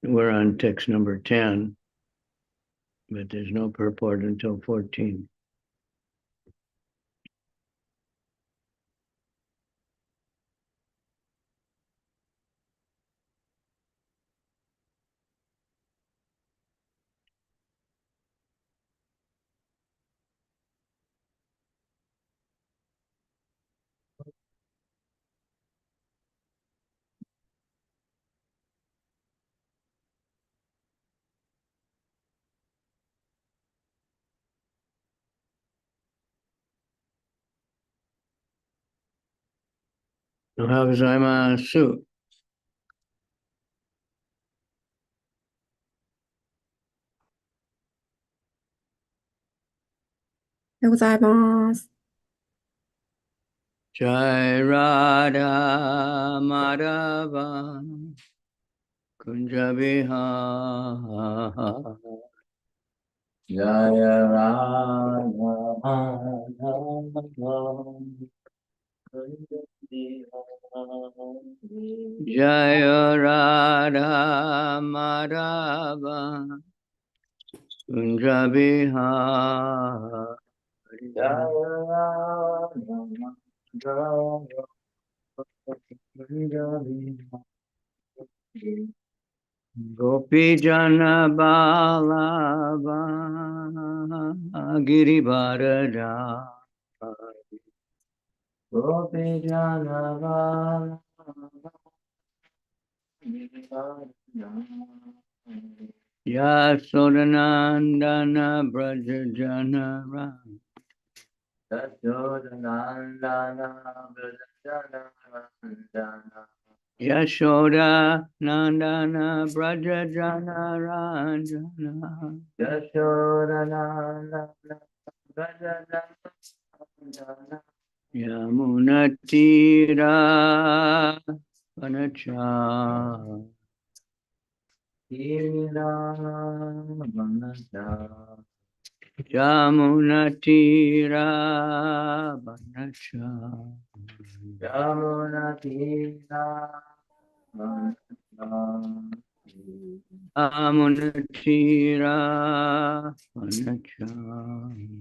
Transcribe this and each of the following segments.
We're on text number 10, but there's no purport until 14. Ohagozaimasu. Jai Radha Madhava Kunja Vihara. Jaya Radha Madhava Kunja Vihara. Jaya Radha Madhava Kunja Vihara. Jaya Radha Madhava Kunja Vihara. Gopi Jana Balava Girivardhari. Gopi Jana Balava Girivardhari. Yasodhanandana Braja Jana Ram. Yasodhanandana Braja Jana Randana. Yashoda Nandana Braja Jana Ranjana. Yashoda Nandana Braja Jana Ranjana. Yamunatira Vanacha. Ira Vanacha. Yamunatira Vanacha. Yamunatira Yamunatira Vanacha.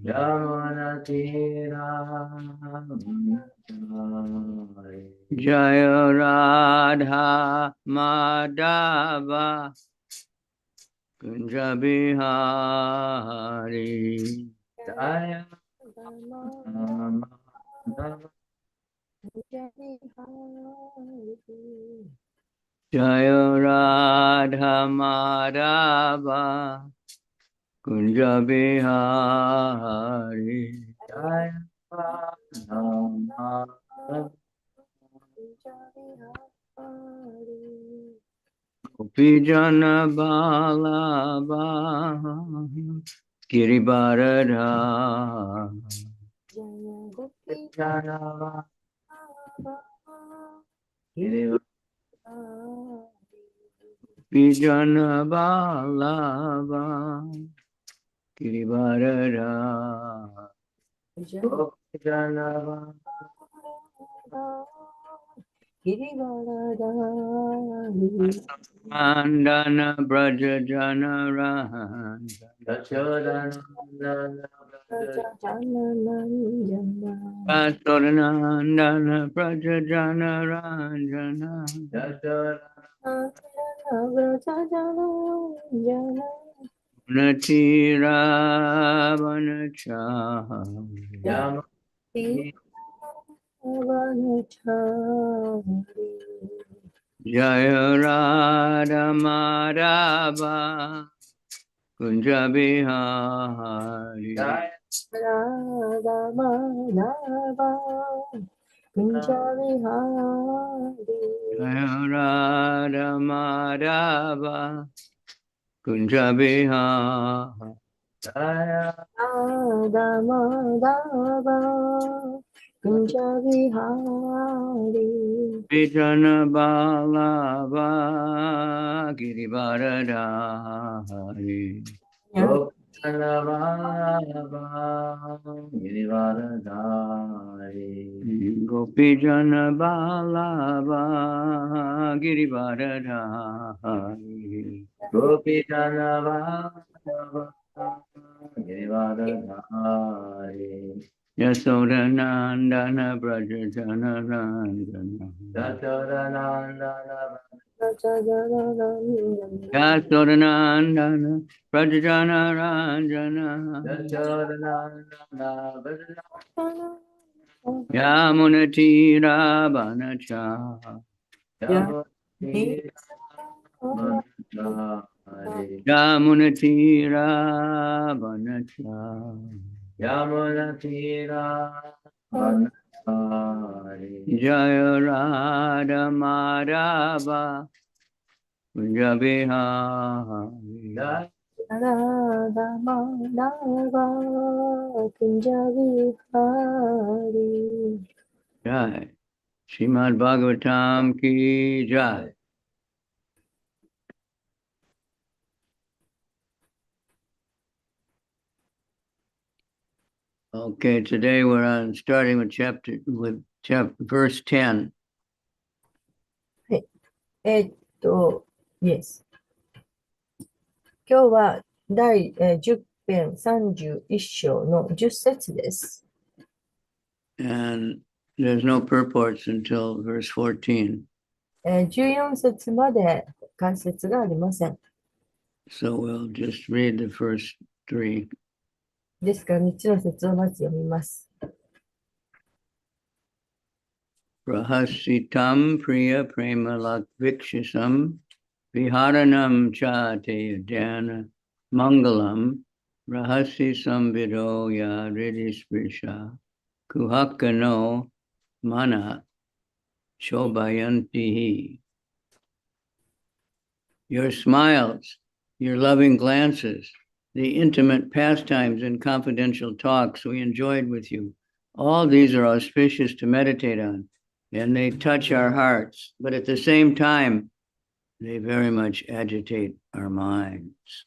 Yamunatira Vanacha. Jaya Radha Madhava Kunja Bihari. Jaya Madhava Jaya Radha Madhava Kunja Bihari. Jaya Radha Madhava Gopi Jana Balava Girivardhari. Gopi Jana Vijana Balava Girivardhari. Vijana Mandana Braja Jana Ranja. Yasodhanandana Braja Jana Ranjana. Natira Vanacha. Jaya Radha Madhava Kunja Bihari. Radha Madhava Kunja Bihari. Jaya Radha Madhava Kunja Bihari. Jaya Radha Madhava Kunja Bihari. Vijana Balava Girivardhari. Gopijana Balava Girivaradhari Gopijana Balava Girivaradhari Yasodanandana Brajajana Randana Yasodanandana Brajajana Ranjana Yamunatira Banacha Yamunatira Banacha Yamunatira Banacha Jaya Radha Madhava Kunjabihari Radha Madhava Kunjabihari. Jai Srimad Bhagavatam ki Jai. Okay, today we're starting with verse 10. Yes. 今日は第10編31章の10節です。And there's no purports until verse 14. 14節まで解説がありません。So we'll just read the first 3. ですから3つの節をまず読みます。Rahasitam priya premalakvikshasam viharanam cha te jana mangalam rahasi samvido ya ridisprisha kuhakano mana shobayantihi. Your smiles, your loving glances, the intimate pastimes and confidential talks we enjoyed with you, all these are auspicious to meditate on, and they touch our hearts, but at the same time, they very much agitate our minds.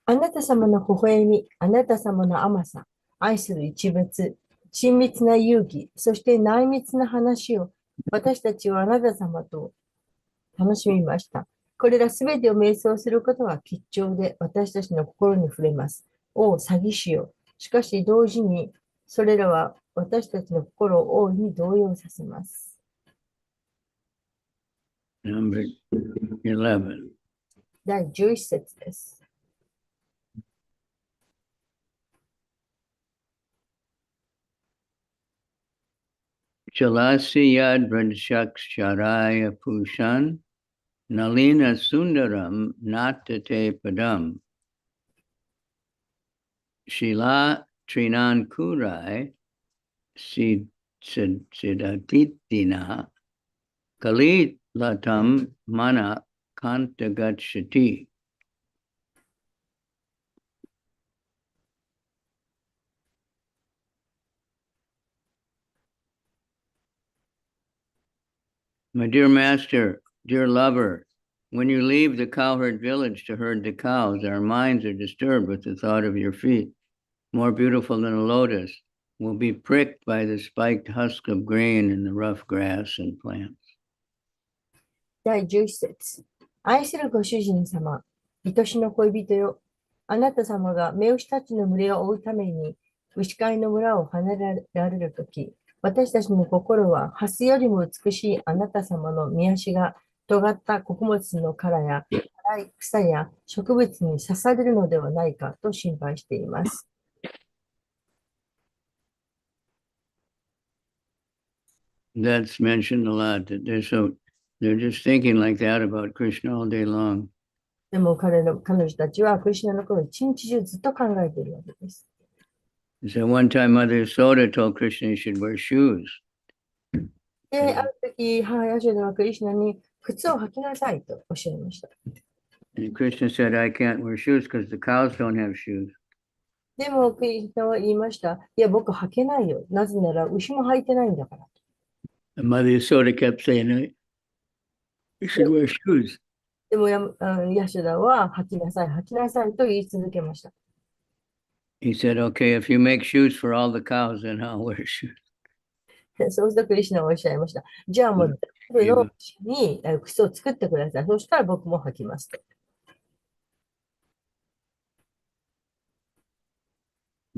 あなた様の微笑み、あなた様の甘さ、愛する一別、親密な勇気、そして内密な話を私たちはあなた様と楽しみました。これらすべてを瞑想することは吉祥で私たちの心に触れます。おう、詐欺師よ。しかし同時にそれらは私たちの心を大いに動揺させます。Number 11. 第11節です。Chalasi yad vrajshaksharaya pushan nalina sundaram natate padam shila trinan kurai sidatitina kalit latam mana kantagachati. My dear master, dear lover, when you leave the cowherd village to herd the cows, our minds are disturbed with the thought of your feet, more beautiful than a lotus, will be pricked by the spiked husk of grain in the rough grass and plants. 第11節。愛するご主人様、愛しの恋人よ、あなた様が目牛たちの群れを追うために牛飼いの村を離れられるとき、私たちの心はハスよりも美しいあなた様の見足が尖った穀物の殻や辛い草や植物に刺されるのではないかと心配しています。That's mentioned a lot, that they're just thinking like that about Krishna all day long. でも彼女たちはクリシュナのことを一日中ずっと考えているわけです。So one time Mother Soda told Krishna he should wear shoes. で、ある時、母ヤショダはクリシュナに靴を履きなさいとおっしゃいました。And Krishna said, I can't wear shoes because the cows don't have shoes. でもクリシュナは言いました。いや、僕履けないよ。なぜなら牛も履いてないんだから。And Mother Soda kept saying, you should wear shoes. でもヤシュダは吐きなさい、吐きなさいと言い続けました。He said, okay, if you make shoes for all the cows, then I'll wear shoes. そうするとクリシュナはおっしゃいました。じゃあもう全部の牛に靴を作ってください。そしたら僕も履きますと。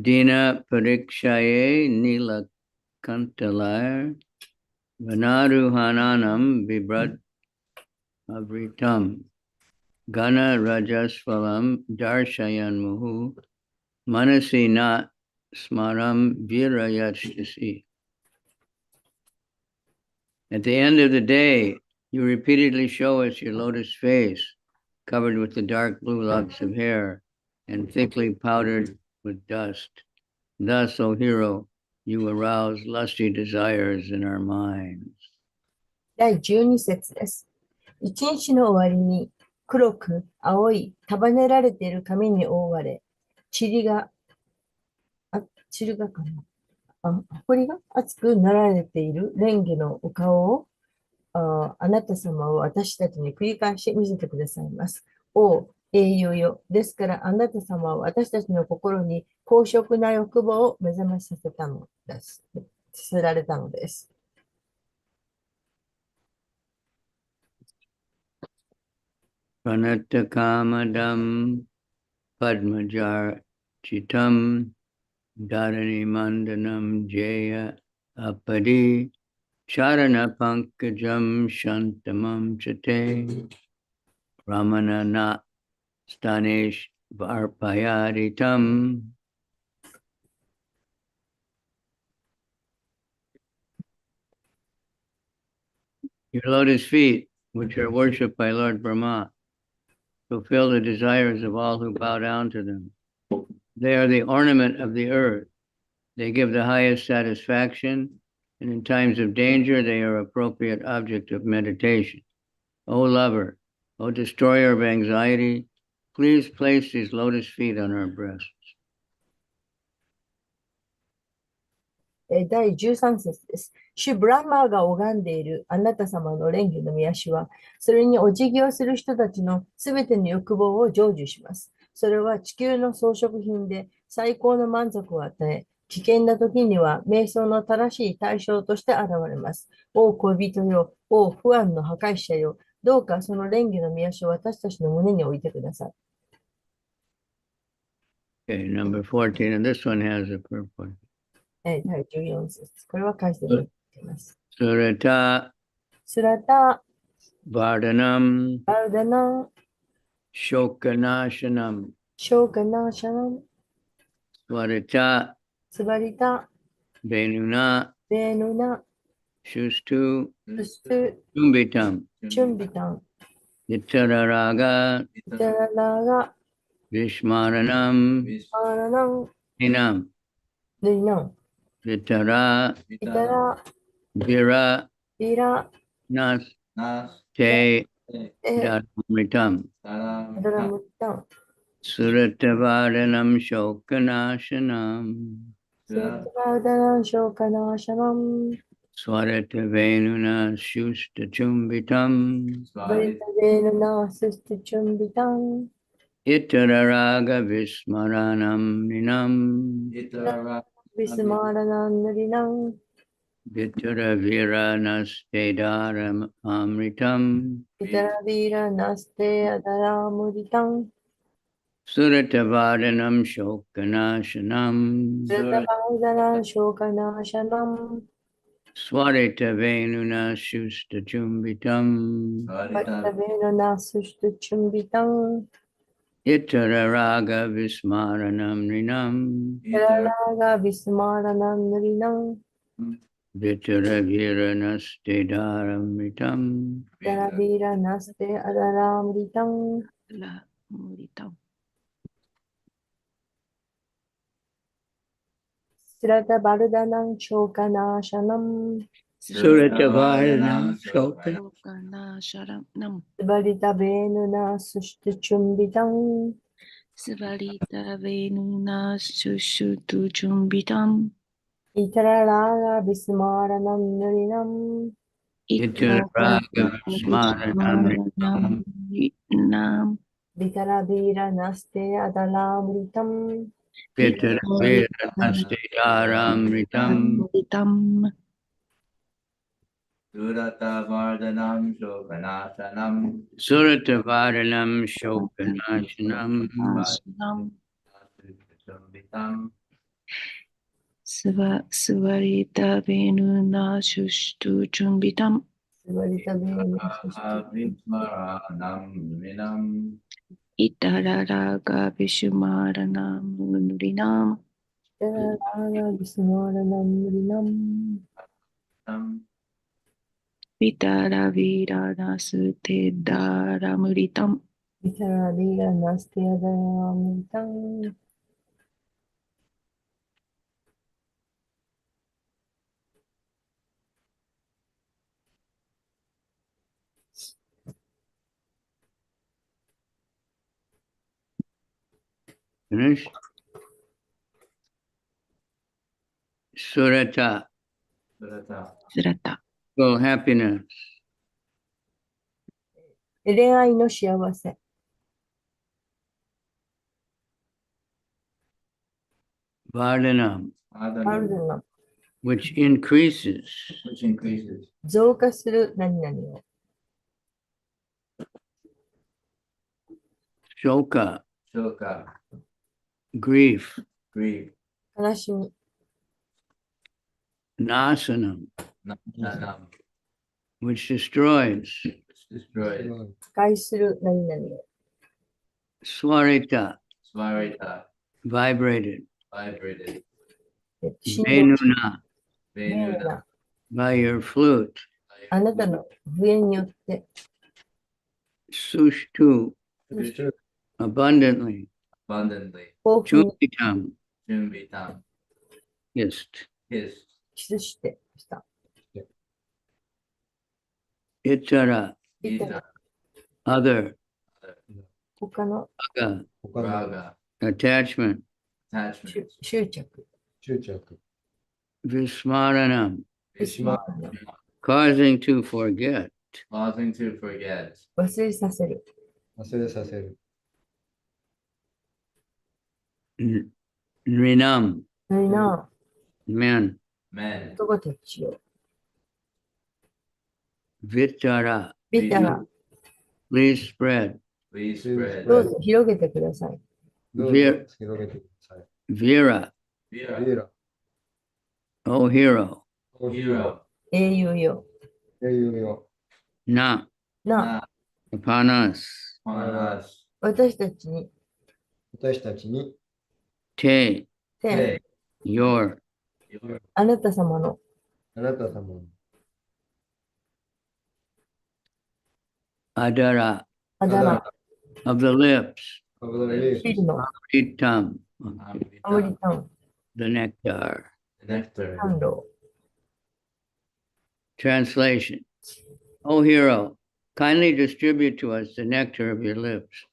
Dina parikshaye nila kantalar vanaruhananam vibrat avritam gana rajasvalam darshayan muhu manasi na smaram virayachasi. At the end of the day, you repeatedly show us your lotus face, covered with the dark blue locks of hair and thickly powdered with dust. Thus, O hero, you arouse lusty desires in our minds. 第12節です。一日の終わりに黒く青い束ねられている髪に覆われ、塵がかな。埃が熱くなられている蓮華のお顔をあなた様を私たちに繰り返し見せてくださいます。お英雄よ。ですからあなた様は私たちの心に高尚な欲望を目覚めさせたのです。させられたのです。Pranatakamadam padmajar chitam dharani mandanam jaya apadi charana pankajam shantamam chate ramana na stanesh varpayaritam. Your lotus feet, which are worshipped by Lord Brahma, fulfill the desires of all who bow down to them. They are the ornament of the earth. They give the highest satisfaction, and in times of danger, they are appropriate object of meditation. O lover, O destroyer of anxiety, please place these lotus feet on our breasts. 第13節です。主ブラマーが拝んでいるあなた様の蓮華の御足は、それにお辞儀をする人たちのすべての欲望を成就します。それは地球の装飾品で最高の満足を与え、危険な時には瞑想の正しい対象として現れます。お恋人よ、お不安の破壊者よ、どうかその蓮華の御足を私たちの胸に置いてください。Okay, number 14, and this one has a purport. 第14節。これは解説をしています。Surata スラタ、 Vardhanam バルダナ、 Shokanashanam ショーカナーシャナン、 Swarita スバリタ、 Venuna ベーヌナ、 Shustu ススト、 Tumbitam チュンビタン、 Yitararaga イタララガ、 Vishmaranam アラナン、 Hinam ヌイナン、 Vitara イタラ、 Vira ビラ、 Nas Te エ、 Dharamritam ドラムタン、 Suratavaranam Shokanashanam スラタバルダナン、ショーカナーシャナン、 Swarata Venuna Shusta Chumbitam バリタベーヌナ、スストチュンビタン、 Itararaga Vismaranam Ninam ビスマーラナン、ヌリナン、 Vitara Viranas Tedaram Amritam イタラビーラ、ナステ、アダラムリタン、 Suratavadanam Shokanashanam スラタバルダナン、ショーカナーシャナン、 Swarita Venuna Shusta Chumbitam バリタベーヌナ、スストチュンビタン、 Itararaga Vismaranam Ninam テララガ、ビスマーラナン、ヌリナン、 Vitara Viranas Tedaram Ritam イタラビーラ、ナステ、アダラムリタン、 La Murita. スラタバルダナン、ショーカナーシャナン、 Suratavadanam Shokanashanam Shokana Sharanam. スバリタベーヌナ、スシトチュンビタン、 Svalita Venuna Sushutu Chumbitam. イタララガ、ビスマーラナン、ヌリナン、 Itararaga Vismaranam Ritam Vitara Vira Naste Adalamritam. Vitara-vira-nastedaramritam Amritam. Duratavardhanam Shokanasanam Suratavaranam Shokanashanam Nasanam. Sambitam Svarita Venuna Shushtu Chumbitam. Svarita Vira Avitmaranam Vinam Itararaga Vishumaranam Nurinam. Vitara Visnoranam Tam Vitara Vira Nasute Daramuritam. Vitara Vira Naste Adalamritam. Finished? Surata, Surata Surata. full happiness. 恋愛の幸せ。Vardhanam, パル Adhanam ドナ which increases. which increases 増加する何々を。 Shoka, Shoka grief. grief 悲しみ。 Nasanam, Nasanam which destroys. which destroys 破壊する何々を。 Swarita, Svarita vibrated. vibrated 振動 Venuna, メー Venuna な by your flute. あなたの笛によって Sushtu, abundantly. abundantly 興奮 Chumbitam, Chumbitam hissed. hissed キスしてした。 Itara, いた Ita 、other, 他の aga, Raga attachment, attachment 執着。 vismaranam, ビスマーナ causing to forget. causing to forget 忘れさせる。 Nrinam, のりな men. men 男たちを。 Vitara, ビタラ、 please spread. please spread どうぞ広げてください。 Vira, Vira O hero, hero 英雄よ。 na, な、 upon us. upon us 私たちに、 Te, 天、 your, your あなた様の adara, あだ名、 of the lips. ビルの Itam, アムリタン、 the nectar. nectar 感動。 Translation. O hero, kindly distribute to us the nectar of your lips,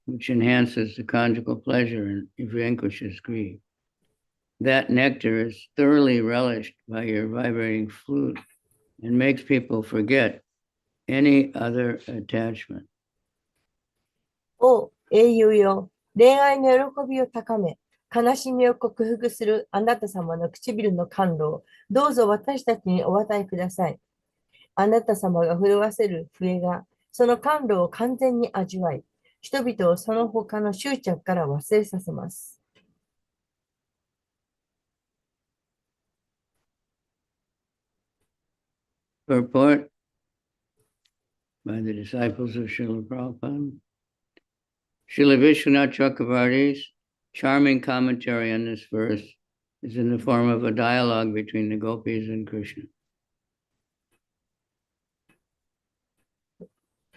which enhances the conjugal pleasure and vanquishes grief. That nectar is thoroughly relished by your vibrating flute and makes people forget any other attachment. お英雄よ。恋愛の喜びを高め、悲しみを克服するあなた様の唇の感動をどうぞ私たちにお与えください。あなた様が震わせる笛が、その感動を完全に味わい、人々をその他の執着から忘れさせます。 Purport by the disciples of Srila Prabhupada. Srila Vishwanath Chakravarti's charming commentary on this verse is in the form of a dialogue between the gopis and Krishna.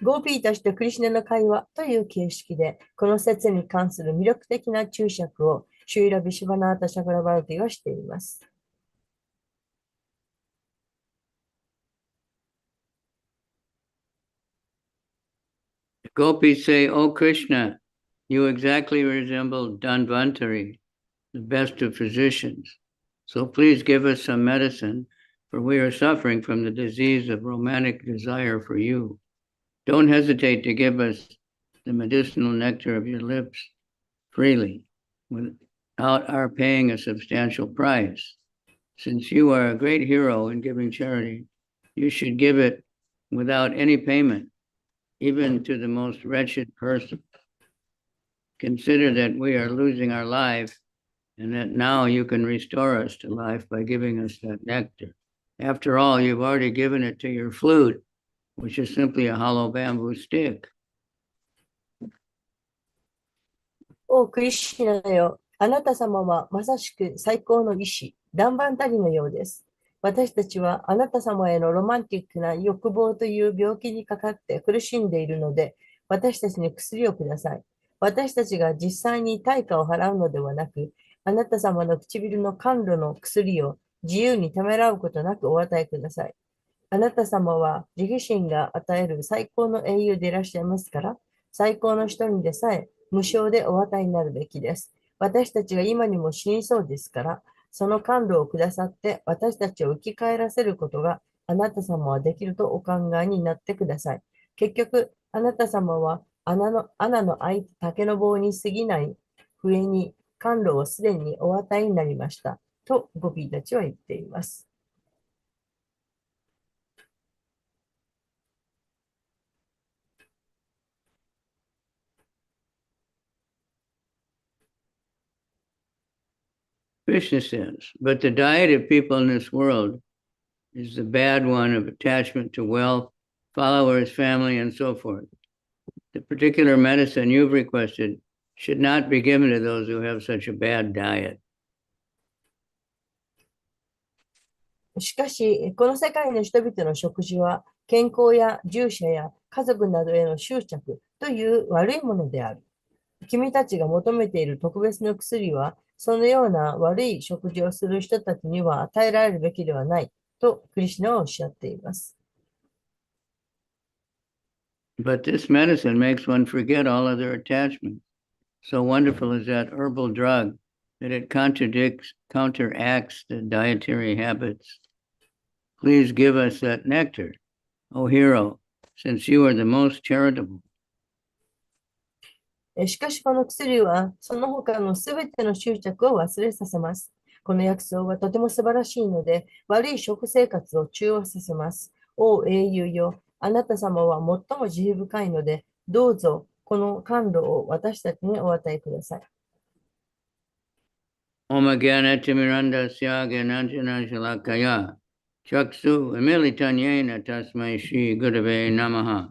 ゴーピーたちとクリシュナの会話という形式で、この説に関する魅力的な注釈をシュイラ・ビシュバナータ・シャクラバルティがしています。 The gopis say, "O Krishna, you exactly resemble Dhanvantari, the best of physicians. So please give us some medicine, for we are suffering from the disease of romantic desire for you. Don't hesitate to give us the medicinal nectar of your lips freely without our paying a substantial price. Since you are a great hero in giving charity, you should give it without any payment, even to the most wretched person. Consider that we are losing our life and that now you can restore us to life by giving us that nectar. After all, you've already given it to your flute, which is simply a hollow bamboo stick. おクリシュナよ、あなた様はまさしく最高の医師、ダンバンタリのようです。私たちはあなた様へのロマンティックな欲望という病気にかかって苦しんでいるので、私たちに薬をください。私たちが実際に対価を払うのではなく、あなた様の唇の甘露の薬を自由にためらうことなくお与えください。あなた様は自己身が与える最高の英雄でいらっしゃいますから、最高の人にでさえ無償でお与えになるべきです。私たちが今にも死にそうですから、その甘露をくださって私たちを生き返らせることがあなた様はできるとお考えになってください。結局、あなた様は穴の開いた竹の棒に過ぎない上に甘露をすでにお与えになりました。とゴピーたちは言っています。Krishna says, but the diet of people in this world is the bad one of attachment to wealth, followers, family, and so forth. The particular medicine you've requested should not be given to those who have such a bad diet. しかし、この世界の人々の食事は、健康や従者や家族などへの執着という悪いものである。君たちが求めている特別な薬は、そのような悪い食事をする人たちには与えられるべきではないとクリシュナはおっしゃっています。But this medicine makes one forget all other attachments. So wonderful is that herbal drug that it counteracts the dietary habits. Please give us that nectar, O hero, since you are the most charitable. しかしこの薬はその他のすべての執着を忘れさせます。この薬草はとても素晴らしいので悪い食生活を中和させます。お英雄よ、あなた様は最も慈悲深いのでどうぞこの甘露を私たちにお与えください。Om Gyana Timiranda Syagya Nanjana Shalakaya Chaksu Emilitanyena Tasmai Shri Gurave Namaha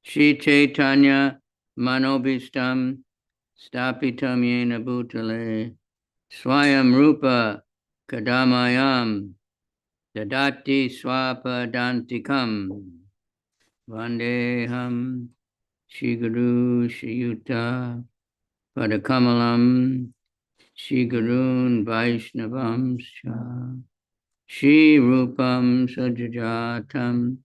Shri Chaitanya Manobistam Stapitam Yena Bhutale Swayam Rupa Kadamayam Dadati Swapadantikam Vandeham Shri Guru Shri Yuta Padakamalam Shri Gurun Vaishnavam Shri Rupam Sajajatam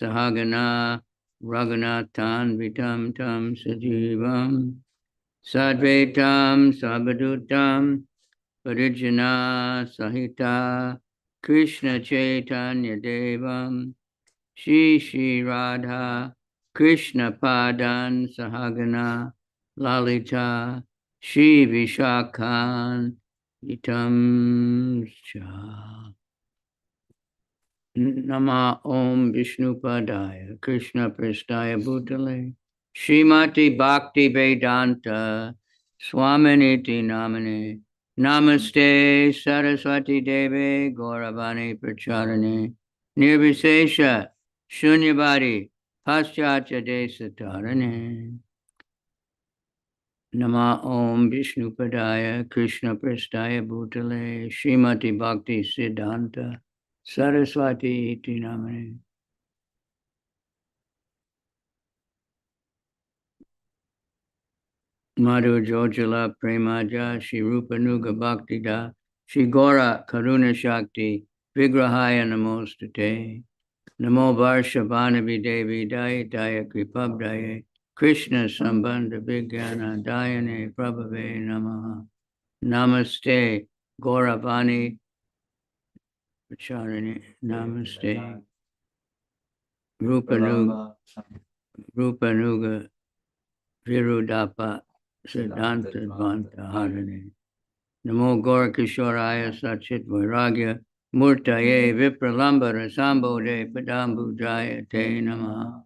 Sahagana Raghunathan Vitam Tam Sajivam Sadvaitam Sabhadutam Parijana Sahita Krishna Chaitanya Devam Shri Shri Radha Krishna Padan Sahagana Lalita Shri Vishakhan Itam Cha Nama Om Vishnupadaya Krishna Prestaya Bhutale Srimati Bhakti Vedanta Swaminiti Namane Namaste Saraswati Devi Gauravani Pracharane Nirvisesha Shunyavadi Paschatya Desatarane Nama Om Vishnupadaya Krishna Prestaya Bhutale Srimati Bhakti Siddhanta Saraswati Iti Namane Madhu Jojala Premaja Shri Rupa Nuga Bhakti Da Shri Gora Karuna Shakti Vigrahaya Namostate Namo Varshavanavi Devi Daya Daya Kripabdaya Krishna Sambandha Vigyana Dayane Prabhave Namaha Namaste Gauravani Pacharani Namaste Rupa Nuga Virudapa Siddhanta Dvanta Harane. Namo Gorakishoraya Sachit Vairagya Murtaye Vipralamba Rasambode Padambujaya Te Namaha.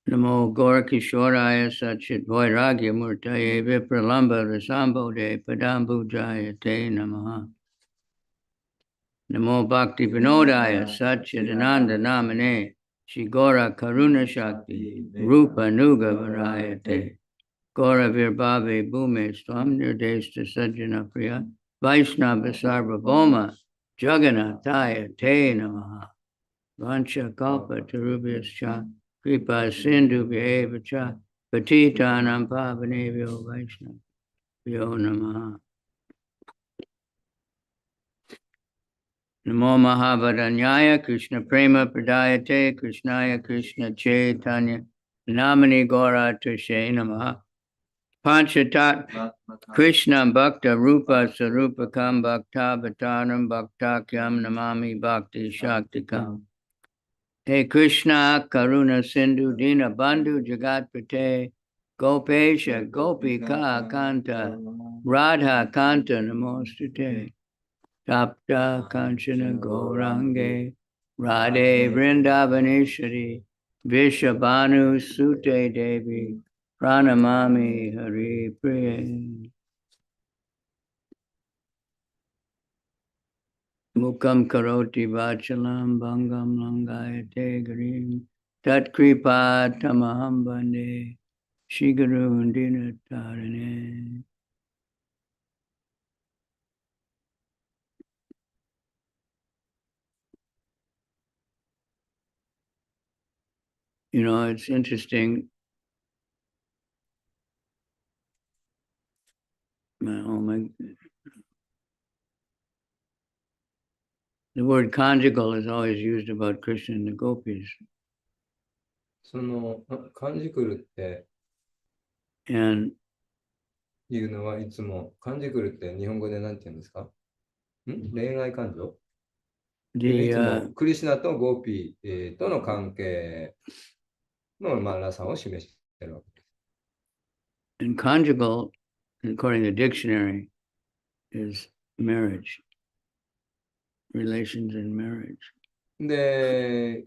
Namo Gorakishoraya Sachit Vairagya Murtaye Vipralamba Rasambode Padambujaya Te Namaha. Namo Bhakti Vinodaya Satchidananda Namane Shigora Karuna Shakti Rupa Nuga Varayate Gora Virbhave Bhume Swam Nirdeshta Sajjana Priya Vaishnava Sarvabhauma Jagannathaya Te Namaha. Vancha Kalpa Tarubhyascha Kripa Sindhu Bhyevacha Patitanam Pavanebhyo Vaishnavyo Namaha. Namo Mahavadanyaya Krishna Prema Pradayate Krishnaya Krishna Chaitanya Namani Gora Tashe Namaha. Panchatat Krishna Bhakta Rupa Sarupakam Bhakta Bhataram Bhaktakyam Namami Bhakti Shaktikam. Hey Krishna Karuna Sindhu Dina Bandhu Jagatpate Gopesha Gopika Kanta Radha Kanta Namostate. Tapta Kanchana Gaurange Radhe Vrindavaneshwari Vishabhanu Sute Devi Pranamami Hari Priya. Mukam Karoti Vachalam Bhangam Langayate Garim Tat Kripa Tamaham Bande Shiguru Undina Tarane. You know, it's interesting. The word conjugal is always used about Krishna and the gopis. その感じくるって And いうのはいつも、感じくるって日本語で何て言うんですか？恋愛感情？い the つもクリシュナとゴーピー、との関係の、ラサを示しているわけです。and conjugal, according to the dictionary, is marriage, relations in marriage. で、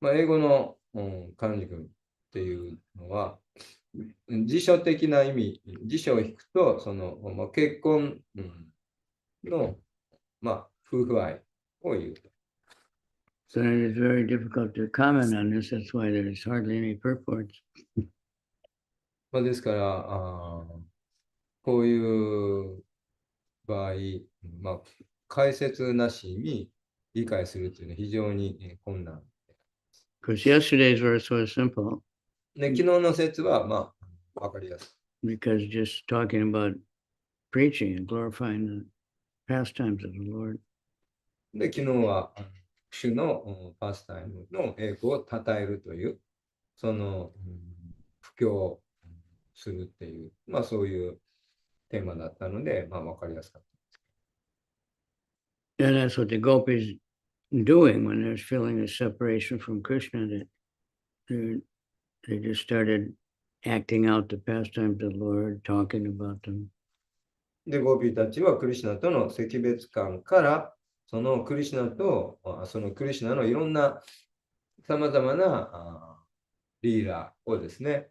英語の、感じくるっていうのは、辞書的な意味、辞書を引くと、その、結婚、の、夫婦愛を言うと。So it is very difficult to comment on this. That's why there's hardly any purports. ですからこういう場合、解説なしに理解するというのは非常に困難。Because yesterday's verse was simple. で、昨日の説は、わかりやすい。Because just talking about preaching and glorifying the pastimes of the Lord. で、昨日は主のパスタイムの栄光を称えるという、その布教をするっていう、そういうテーマだったので、わかりやすかった。And that's what the gopis doing when they're feeling a separation from Krishna. That they just started acting out the pastimes of the Lord, talking about them. で、ゴーピーたちはクリシュナとの惜別感から、そのクリシュナと、そのクリシュナのいろんなさまざまなリーラをですね、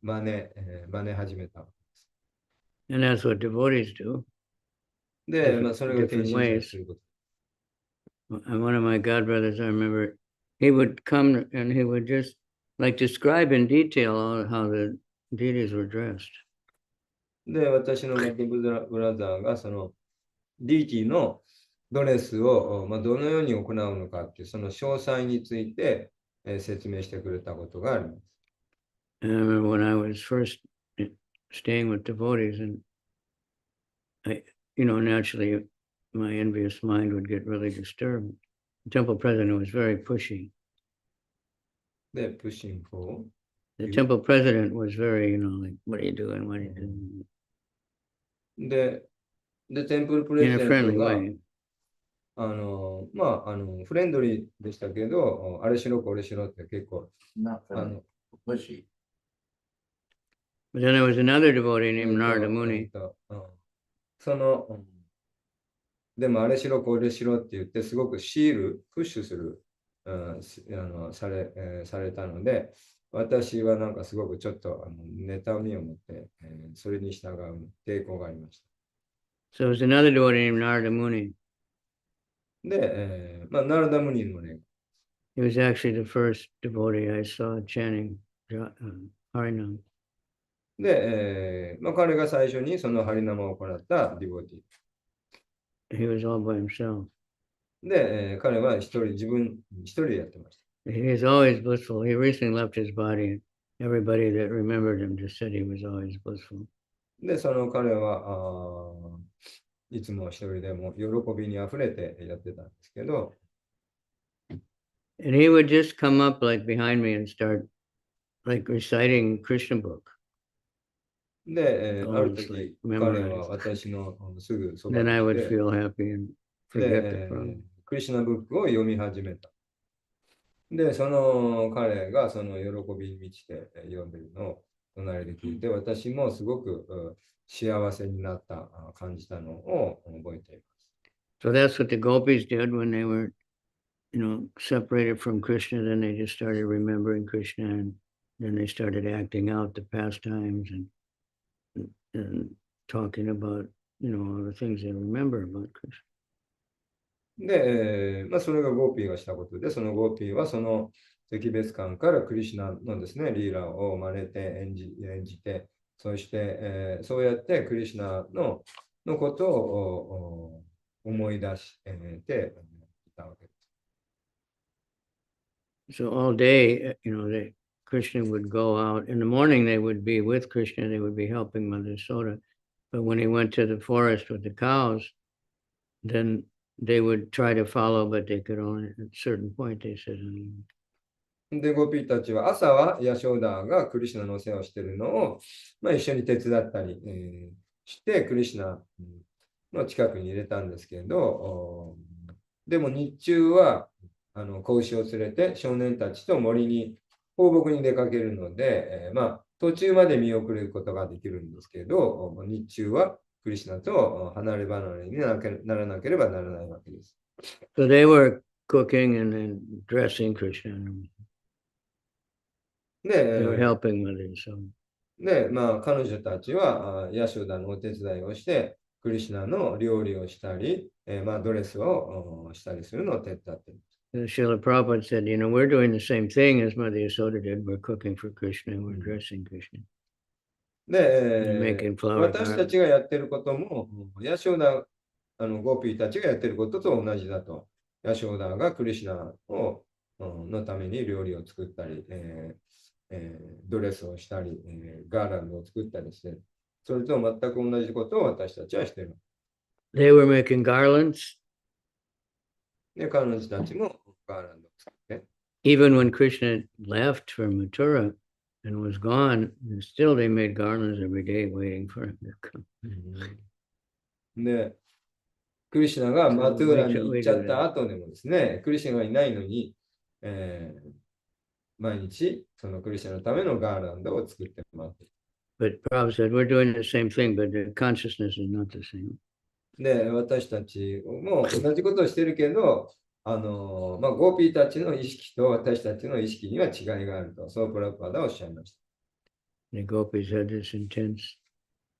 真似始めた。And that's what devotees do. で、それが転身者すること。And one of my godbrothers, I remember, he would come and he would just like describe in detail how the deities were dressed. で、私のバックブラザーがそのディーティのドレスを、どのように行うのかっていうその詳細について、説明してくれたことがあります。And I remember when I was first staying with devotees, and naturally my envious mind would get really disturbed. The temple president was very pushy. で、プッシングを。The temple president was very, like, what are you doing? What are you doing? で、テンプルプレ In ゼ a ント friendly が、 way. フレンドリーでしたけど、あれしろこれしろって結構、But then there was another devotee う named ん Narada と Muni. その、でもあれしろこれしろって言ってすごくシール、プッシュする、されたので、私はなんかすごくちょっと妬みを持って、それに従う抵抗がありました。So there was another devotee named Narada Muni. で、ナルダムニのね、He was actually the first devotee I saw chanting Harinam. で、彼が最初にそのハリナマを行ったディボティ。He was all by himself. で、彼は自分一人でやってました。He is always blissful. He recently left his body. Everybody that remembered him just said he was always blissful. で、その彼はいつも一人でも喜びにあふれてやってたんですけど、And he would just come up like behind me and start like reciting Krishna book. で、ある Almost like 時、彼は memorized. 私のすぐそば Then に I い would て、 feel happy and で、 forget the problem. クリシュナブックを読み始めた。で、その彼がその喜びに満ちて読んでるのを隣で聞いて、私もすごく幸せになった感じたのを覚えています。So that's what the gopis did when they were, separated from Krishna. Then they just started remembering Krishna, and then they started acting out the pastimes and talking about, all the things they remember about Krishna. で、それがゴーピーがしたことで、そのゴーピーはその赤別館からクリシュナのですね、リーラを真似て演じて、そして、そうやってクリシュナのことを思い出していたわけです。So all day, Krishna would go out. In the morning, they would be with Krishna. They would be helping Mother Soda. But when he went to the forest with the cows, then they would try to follow, but they could only, at a certain point, they said, で、ゴピーたちは朝はヤショーダーがクリシュナの世話をしているのを、一緒に手伝ったり、して、クリシュナの近くに入れたんですけど、でも日中は子牛を連れて少年たちと森に放牧に出かけるので、途中まで見送ることができるんですけど、日中はクリシュナと離れ離れにならなければならないわけです。so they were cooking and then dressing Krishna. They were で、helping Mother Soda. で、彼女たちはヤショダのお手伝いをして、クリシュナの料理をしたり、ドレスをしたりするのを手伝っています。Srila Prabhupada said, we're doing the same thing as Mother Yasoda did. We're cooking for Krishna and we're dressing Krishna. で、 Making flower 私た garlands. ちがやってることも、ヤショダ、ゴーピーたちがやってることと同じだと。ヤショダがクリシュナのために料理を作ったり、ドレスをしたり、ガーランドを作ったりして、それと全く同じことを私たちはしている。They were making garlands. で、彼女たちもガーランドを作って。Even when Krishna left for Mathura and was gone, and still they made garlands every day waiting for him to come. で、クリシュナがマトゥーラに行っちゃった後でもですね、クリシュナがいないのに、毎日そのクリシュナのためのガーランドを作ってもらっている。But Prabhupada said, we're doing the same thing, but the consciousness is not the same. で、私たちも同じことをしてるけど、ゴーピーたちの意識と私たちの意識には違いがあると、そうプラパダはおっしゃいました。The gopis had this intense,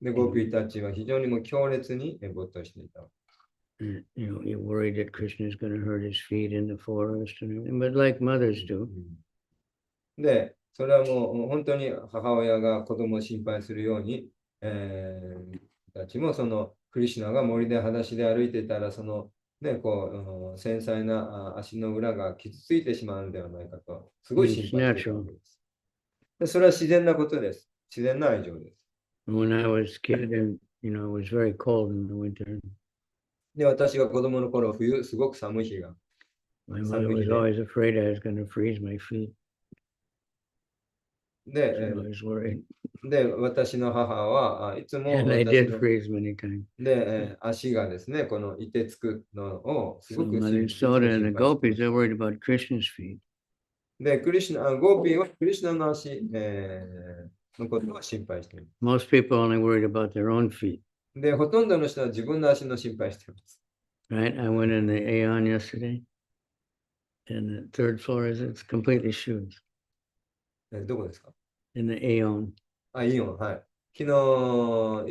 で、ゴーピーたちは非常にもう強烈に没頭していた。you're worried that Krishna is going to hurt his feet in the forest and everything, but like mothers do. で、それはもう本当に母親が子供を心配するように、たちもそのクリシュナが森で裸足で歩いてたら、そのね、繊細な足の裏が傷ついてしまうのではないかと、すごい心配していたわけです。で、それは自然なことです。自然な愛情です。When I was a kid, and it was very cold in the winter. で、私が子供の頃、冬、すごく寒い日が。My mother was always afraid I was going to freeze my feet. で、 I was worried. で、私の母はいつも And I 私 did の freeze many times. で、足がですね、この凍てつくのをす So ごく Mother いつも Soda and the 心配して gopis, they're worried about Krishna's feet. で、ゴーピーはクリシュナの足、のことを心配していま Most people only worried about their own feet, す。で、ほとんどの人は自分の足の心配しています。 right? I went in the Aeon yesterday, and the third floor it's completely shoes どこですか？ in the Aeon, あ、イオン、はい。昨日、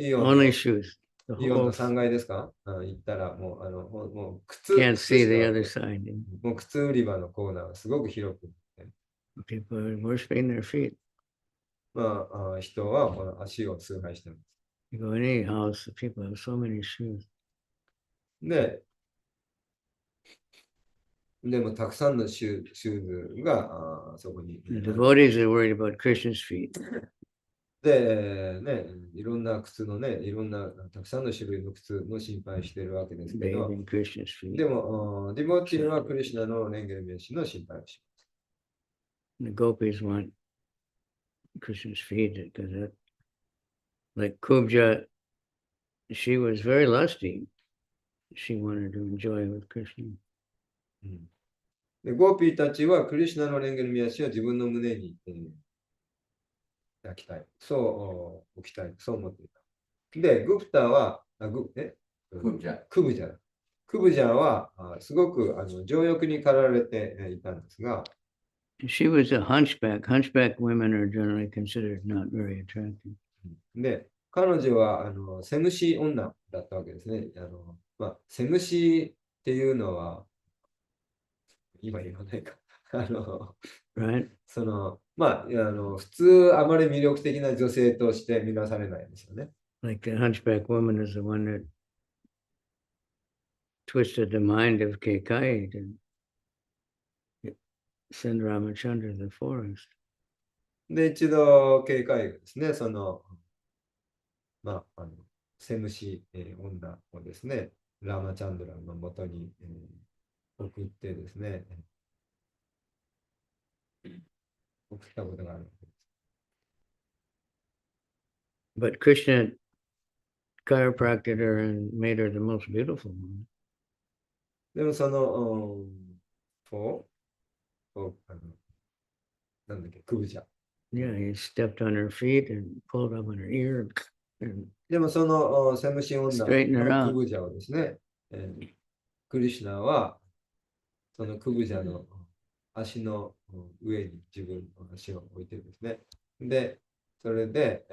イオン only の shoes. The イオン whole の3階ですか？行ったら、もう、もう靴、 can't 靴 see し the か other side. もう靴売り場のコーナーがすごく広くて、 People are worshiping their feet. 人はこの足を崇拝しています。 You go in any house, the people have so many shoes. でもたくさんのシューズがそこに、 The devotees are worried about Krishna's feet. で、いろんな靴のね、いろんなたくさんの種類の靴の心配しているわけですけど、 Bathing Krishna's feet. でも、ディボティはクリシュナの蓮華名詞の心配をし The gopis want Krishna's feet because that, like Kubja, she was very lusty. She wanted to enjoy with Krishna. ます。で、ゴーピーたちはクリシュナの蓮華の名詞を自分の胸に、抱きたい。そう置きたい。そう思っていた。で、グプタは、クブジャ。クブジャはすごく情欲に駆られていたんですが、 She was a hunchback. Hunchback women are generally considered not very attractive. で、彼女はセムシ女だったわけですね。セムシっていうのは、今言わないか。Right? 普通あまり魅力的な女性として見なされないんですよね。 Like the hunchback woman is the one that twisted the mind of Kekai to send Ramachandra to the forest. で、一度、警戒がですね、セムシ、女をですね、ラマチャンドラのもとに、送ってですね、送ったことがあるわけです。 But Krishna chiropracted her and made her the most beautiful woman. でもなんだっけ、クブジャ。 Yeah, he stepped on her feet and pulled up on her ear and でもセムシ女 straighten her の out. クブジャをですね、クリシュナはそのクブジャの足の上に自分の足を置いてですね、で、それで、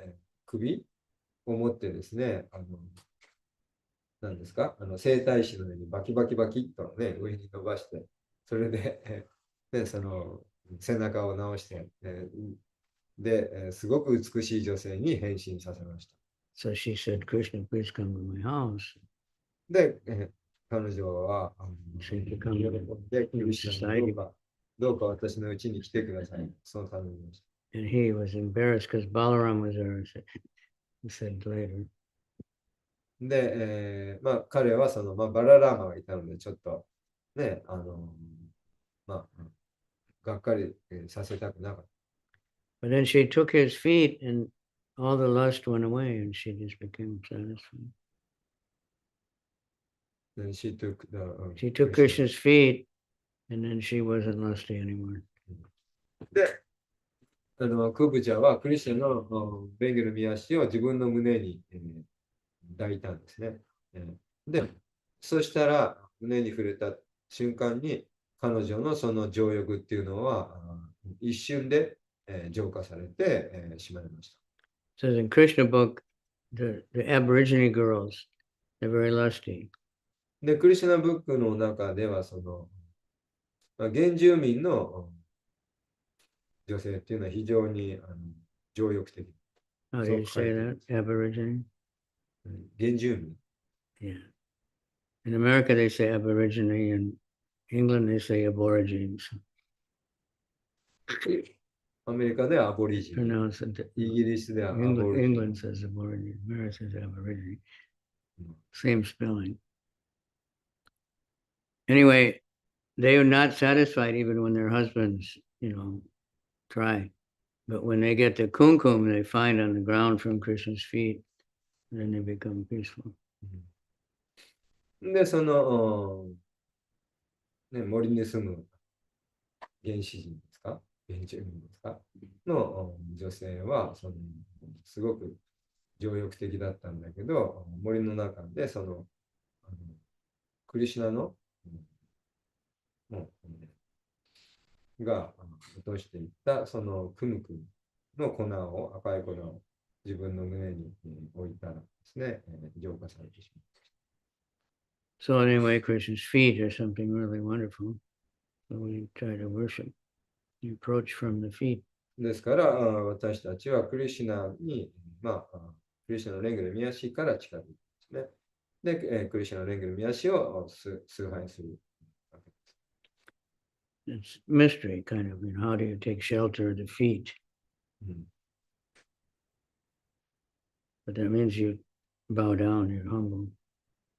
首を持ってですね、何ですか、整体師のようにバキバキバキっとね、上に伸ばして、それで、背中を直して、で、すごく美しい女性に変身させました。 So she said, Krishna, please come to my house. で、彼女は、She said to come to で、クリシュナに society. どうか私のうちに来てください。そう頼みました。 And he was embarrassed because Balaram was there. He said later. で、彼はバララーマがいたので、ちょっとね、がっかりさせたくなかった。 But then she took his feet and all the lust went away and she just became satisfied. Then she took She took Krishna's feet and then she wasn't lusty anymore. で、クブジャはクリシュナのベンゲル見足を自分の胸に、抱いたんですね。で、そしたら胸に触れた瞬間に彼女のその情欲っていうのは一瞬で、浄化されて、しまいました。So in Krishna book, the Aborigine girls, they're very lusty. で、クリシュナブックの中では原住民の女性っていうのは非常に情欲的。 How do you say that? Aborigine? 原住民。 Yeah. In America, they say Aborigine. In England, they say Aborigines. アメリカではアボリジン。 Pronounce it. イギリスではアボリジン。 England says Aborigine. America says Aborigine. Same spelling. Anyway, they are not satisfied even when their husbands, try. But when they get the kumkum they find on the ground from Krishna's feet, then they become peaceful. で、森に住む原始人ですか、原住民ですかの女性はすごく情欲的だったんだけど、森の中であのクリシュナの、もうが落としていったそのクムクムの粉を、赤い粉を自分の胸に置いたらですね、浄化されてしまう。So anyway, Krishna's feet are something really wonderful. So we try to worship. You approach from the feet. ですから、私たちはクリシュナに、クリシュナのレンゲル宮足から近づいてですね。で、クリシュナのレンゲル宮足を崇拝する。It's mystery, kind of. How do you take shelter of the feet? But that means you bow down, you're humble.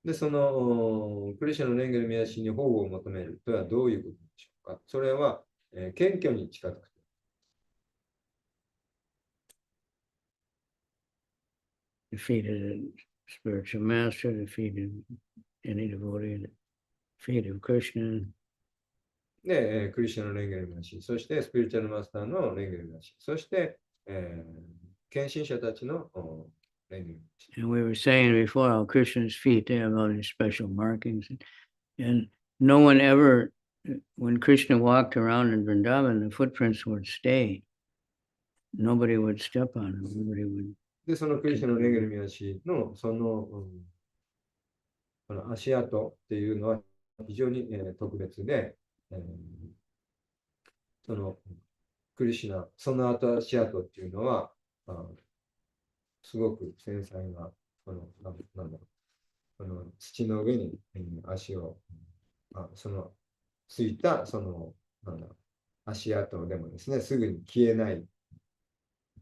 で、そのクリシュナのレンゲル宮足に保護を求めるとはどういうことでしょうか。それは、謙虚に近づく。The feet of the spiritual master, the feet of any devotee, the feet of Krishna. で、クリシュナのレンゲル宮足、そしてスピリチュアルマスターのレンゲル宮足、そして、献身者たちのレンゲル宮足。And we were saying before how Krishna's feet, they have all these special markings. And no one ever, when Krishna walked around in Vrindavan, the footprints would stay. Nobody would step on them. Nobody would. で、そのクリシュナのレンゲル宮足のこの足跡っていうのは非常に、特別で、そのクリシュナ、その後足跡っていうのは、すごく繊細な、なんだろう、土の上に、足を、そのついた、足跡でもですね、すぐに消えない。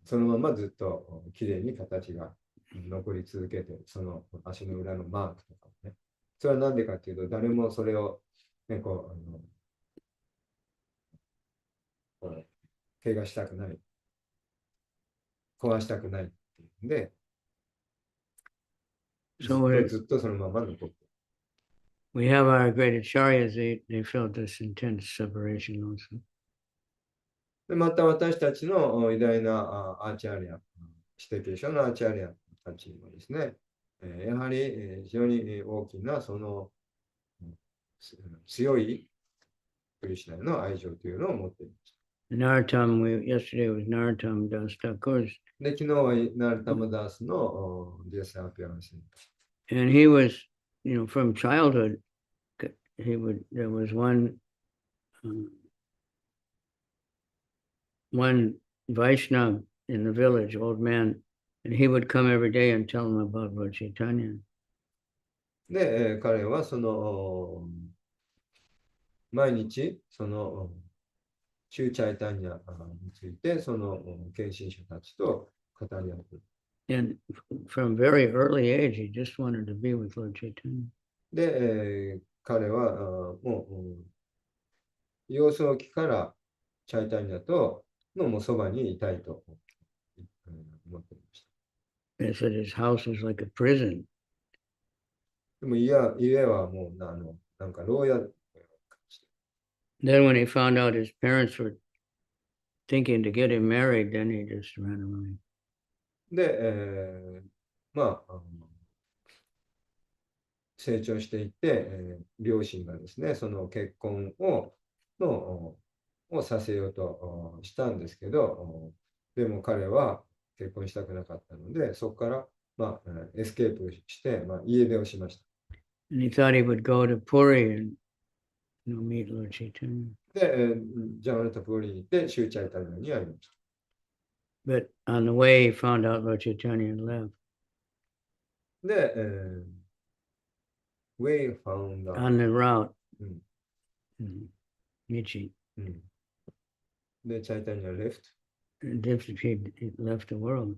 そのままずっときれいに形が残り続けて、その足の裏のマークとかね。それは何でかっていうと、誰もそれを、ね、怪我したくない、壊したくないっていうんで、ずっとそのまま残って。We have our great acharyas, they felt this intense separation also. でまた私たちの偉大なアーチャリア、指定形のアーチャリアたちもですね、やはり非常に大きな強いクリシュナへの愛情というのを持っています。Narottam, yesterday was Narottam Das Thakur's. で、昨日はナルタマダースのディアスアピアンス。And he was, from childhood, there was one Vaishnava in the village, old man, and he would come every day and tell him about Lord Chaitanya. で、彼は毎日チューチャイタニアについて献身者たちと語り合って。And from very early age, he just wanted to be with Lord Chaitanya. で、彼はもう幼少期からチャイタニアともうそばにいたいと思っていました。They said his house was like a prison. でも家はもうなんか牢屋。Then when he found out his parents were thinking to get him married, then he just ran away. で、成長していって、両親がですね、その結婚をさせようとしたんですけど、でも彼は結婚したくなかったので、そこから、エスケープして、家出をしました。And he thought he would go to Puri and meet Lord Chaitanya. で、ジャマルタプーリに行って、シューチャイタニアに会いました。But on the way, he found out Lord Chaitanya had left. で、we found out. On the route. Michi. で、チャイタニア left. He left the world.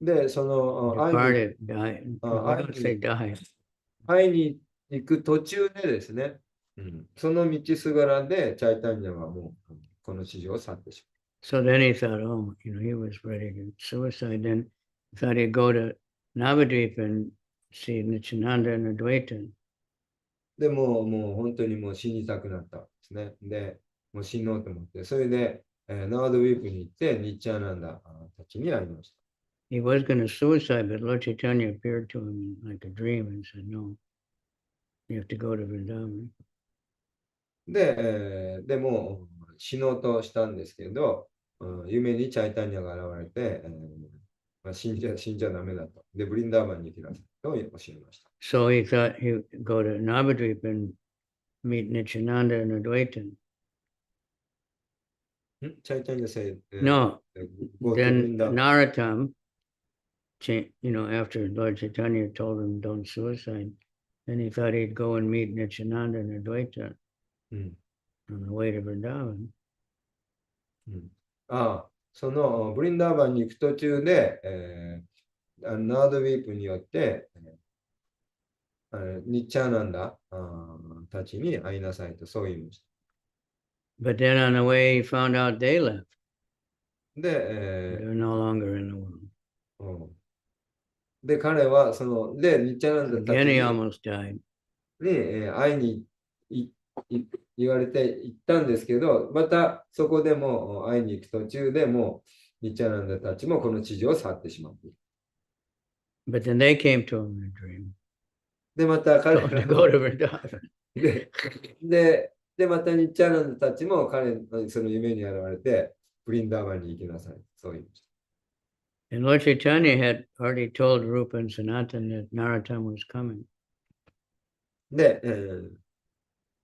で、Departed, died. I don't say died. 会いに行く途中でですね、その道すがらでチャイタニアはもうこの地上を去ってしまう。So then he thought, he was ready to suicide. Then he thought he'd go to Navadvip and see Nityananda and Advaita. でもう本当にもう死にたくなったんですね。で、もう死のうと思って、それで、ナワドウィープに行ってニッチャーナンダたちに会いました。He was going to suicide, but Lord Chaitanya appeared to him in like a dream and said, "No, you have to go to Vrindavan." でも死のうとしたんですけど、夢にチャイタニアが現れて、死んじゃダメだと。で、ブリンダーバンに行きなさいと教えました。So he thought he would go to Navadvip and meet Nityananda and Advaita. チャイタニアsaid, No, go to then Vrindavan. Narottam, after Lord Chaitanya told him don't suicide, then he thought he'd go and meet Nityananda and Advaita on the way to Vrindavan. そのブリンダーバンに行く途中で、ナードウィープによって、ニッチャーナンダたちに会いなさいとそう言いました。But then on the way, he found out they left. で、They're no longer in the world. で、彼はその、で、ニッチャーナンダたち Again, に he almost died. 会いに言われて行ったんですけど、またそこでも会いに行く途中でもうニッチャーナンダたちもこの地上を去ってしまっている。But then they came to him in a dream. で、また彼 Told him ら to go も to Vrindavan. で、またニッチャーナンダたちも彼のその夢に現れて、ブリンダーバンに行きなさい。そう言いました。And Lord Chaitanya had already told Rupa and Sanatan that Narottam was coming. で、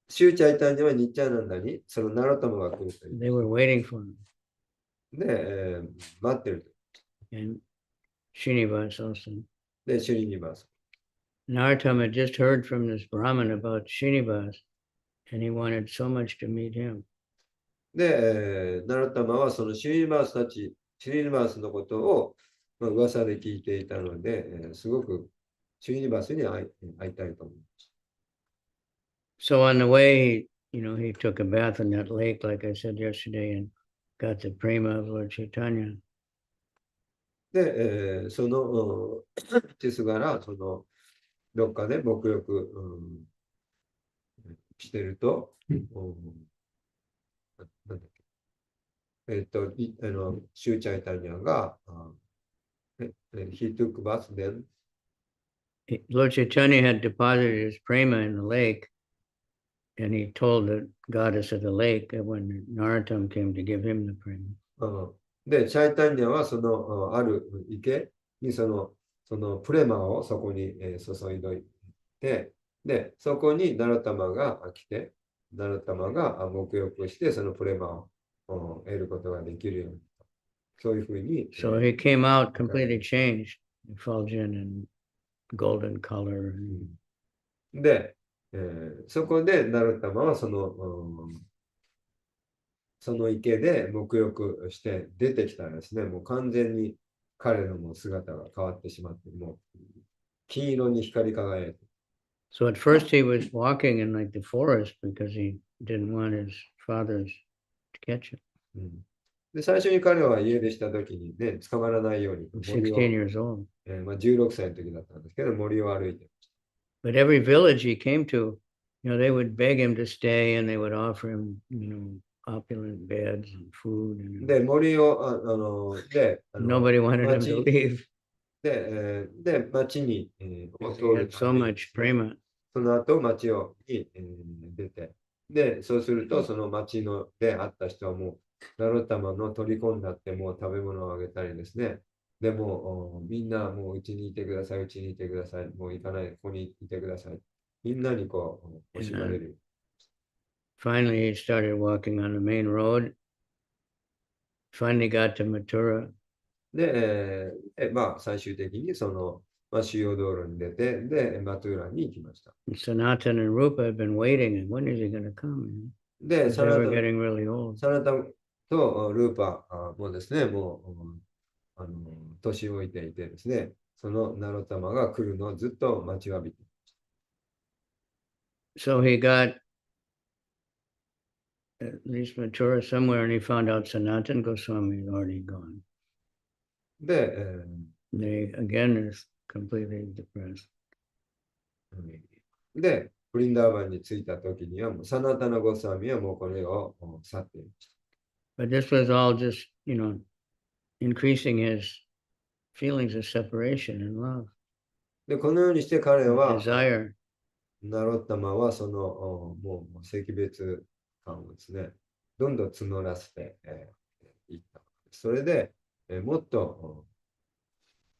シューチャイタンにはニッチャーナンダにそのナロタマが来るという。 They were waiting for him. で、待ってると。 And Srinivas also. で、シュリニバース。 Narottam had just heard from this Brahmin about Srinivas, and he wanted so much to meet him. で、ナロタマはそのシュリニバースのことを、噂で聞いていたので、すごくシュリニバースに会いたいと思いました。 So on the way, he took a bath in that lake, like I said yesterday, and got the prema of Lord Chaitanya. で、その地すがら、そのどっかで沐浴、してると、なんだっけ、シューチャイタニアが、he took bath then. Lord Chaitanya had deposited his prema in the lake, and he told the goddess of the lake that when Narottam came to give him the prema. で、チャイタニアはそのある池にそのプレマをそこに注いどいて、で、そこにナロタマが来て、ナロタマが沐浴して、そのプレマを得ることができるように。そういうふうに。So he came out completely changed, effulgent and golden color. で、そこでナロタマはその池で沐浴して出てきたらですね、もう完全に彼のもう姿が変わってしまって、もう金色に光り輝いて。So at first he was walking in like the forest because he didn't want his fathers to catch him. で、最初に彼は家出した時にね、捕まらないように森を、 16 years old. 16歳の時だったんですけど、森を歩いて。But every village he came to, they would beg him to stay and they would offer him, opulent beds and food. And で、森を、nobody wanted him to leave. で、町に、He had so much prema. その後、町に、出て、で、そうすると、その町で会った人はもう、ナロタマの虜になってもう食べ物をあげたりですね。でも、みんなもううちにいてください、うちにいてください、もう行かない、ここにいてください。みんなに惜しまれる。Finally, he started walking on the main road. Finally got to Mathura. で、最終的にその、主要道路に出て、で、マトゥーラに行きました。Sanatan and Rupa had been waiting, and when is he going to come? で、They were getting really old. サナタとルーパもですね、もう、年老いていてですね、そのナロタマが来るのをずっと待ちわびていました。So he got at least Mathura somewhere, and he found out Sanatan Goswami had already gone. で、They again is completely depressed. で、ブリンダーバンに着いた時には、もうサナタナゴスワミはもうこれを去っていました。But this was all just, increasing his feelings of separation and love, で、このようにして彼は、 desire. ナロッタマはそのもう惜別感をですね、どんどん募らせていった。それで、もっと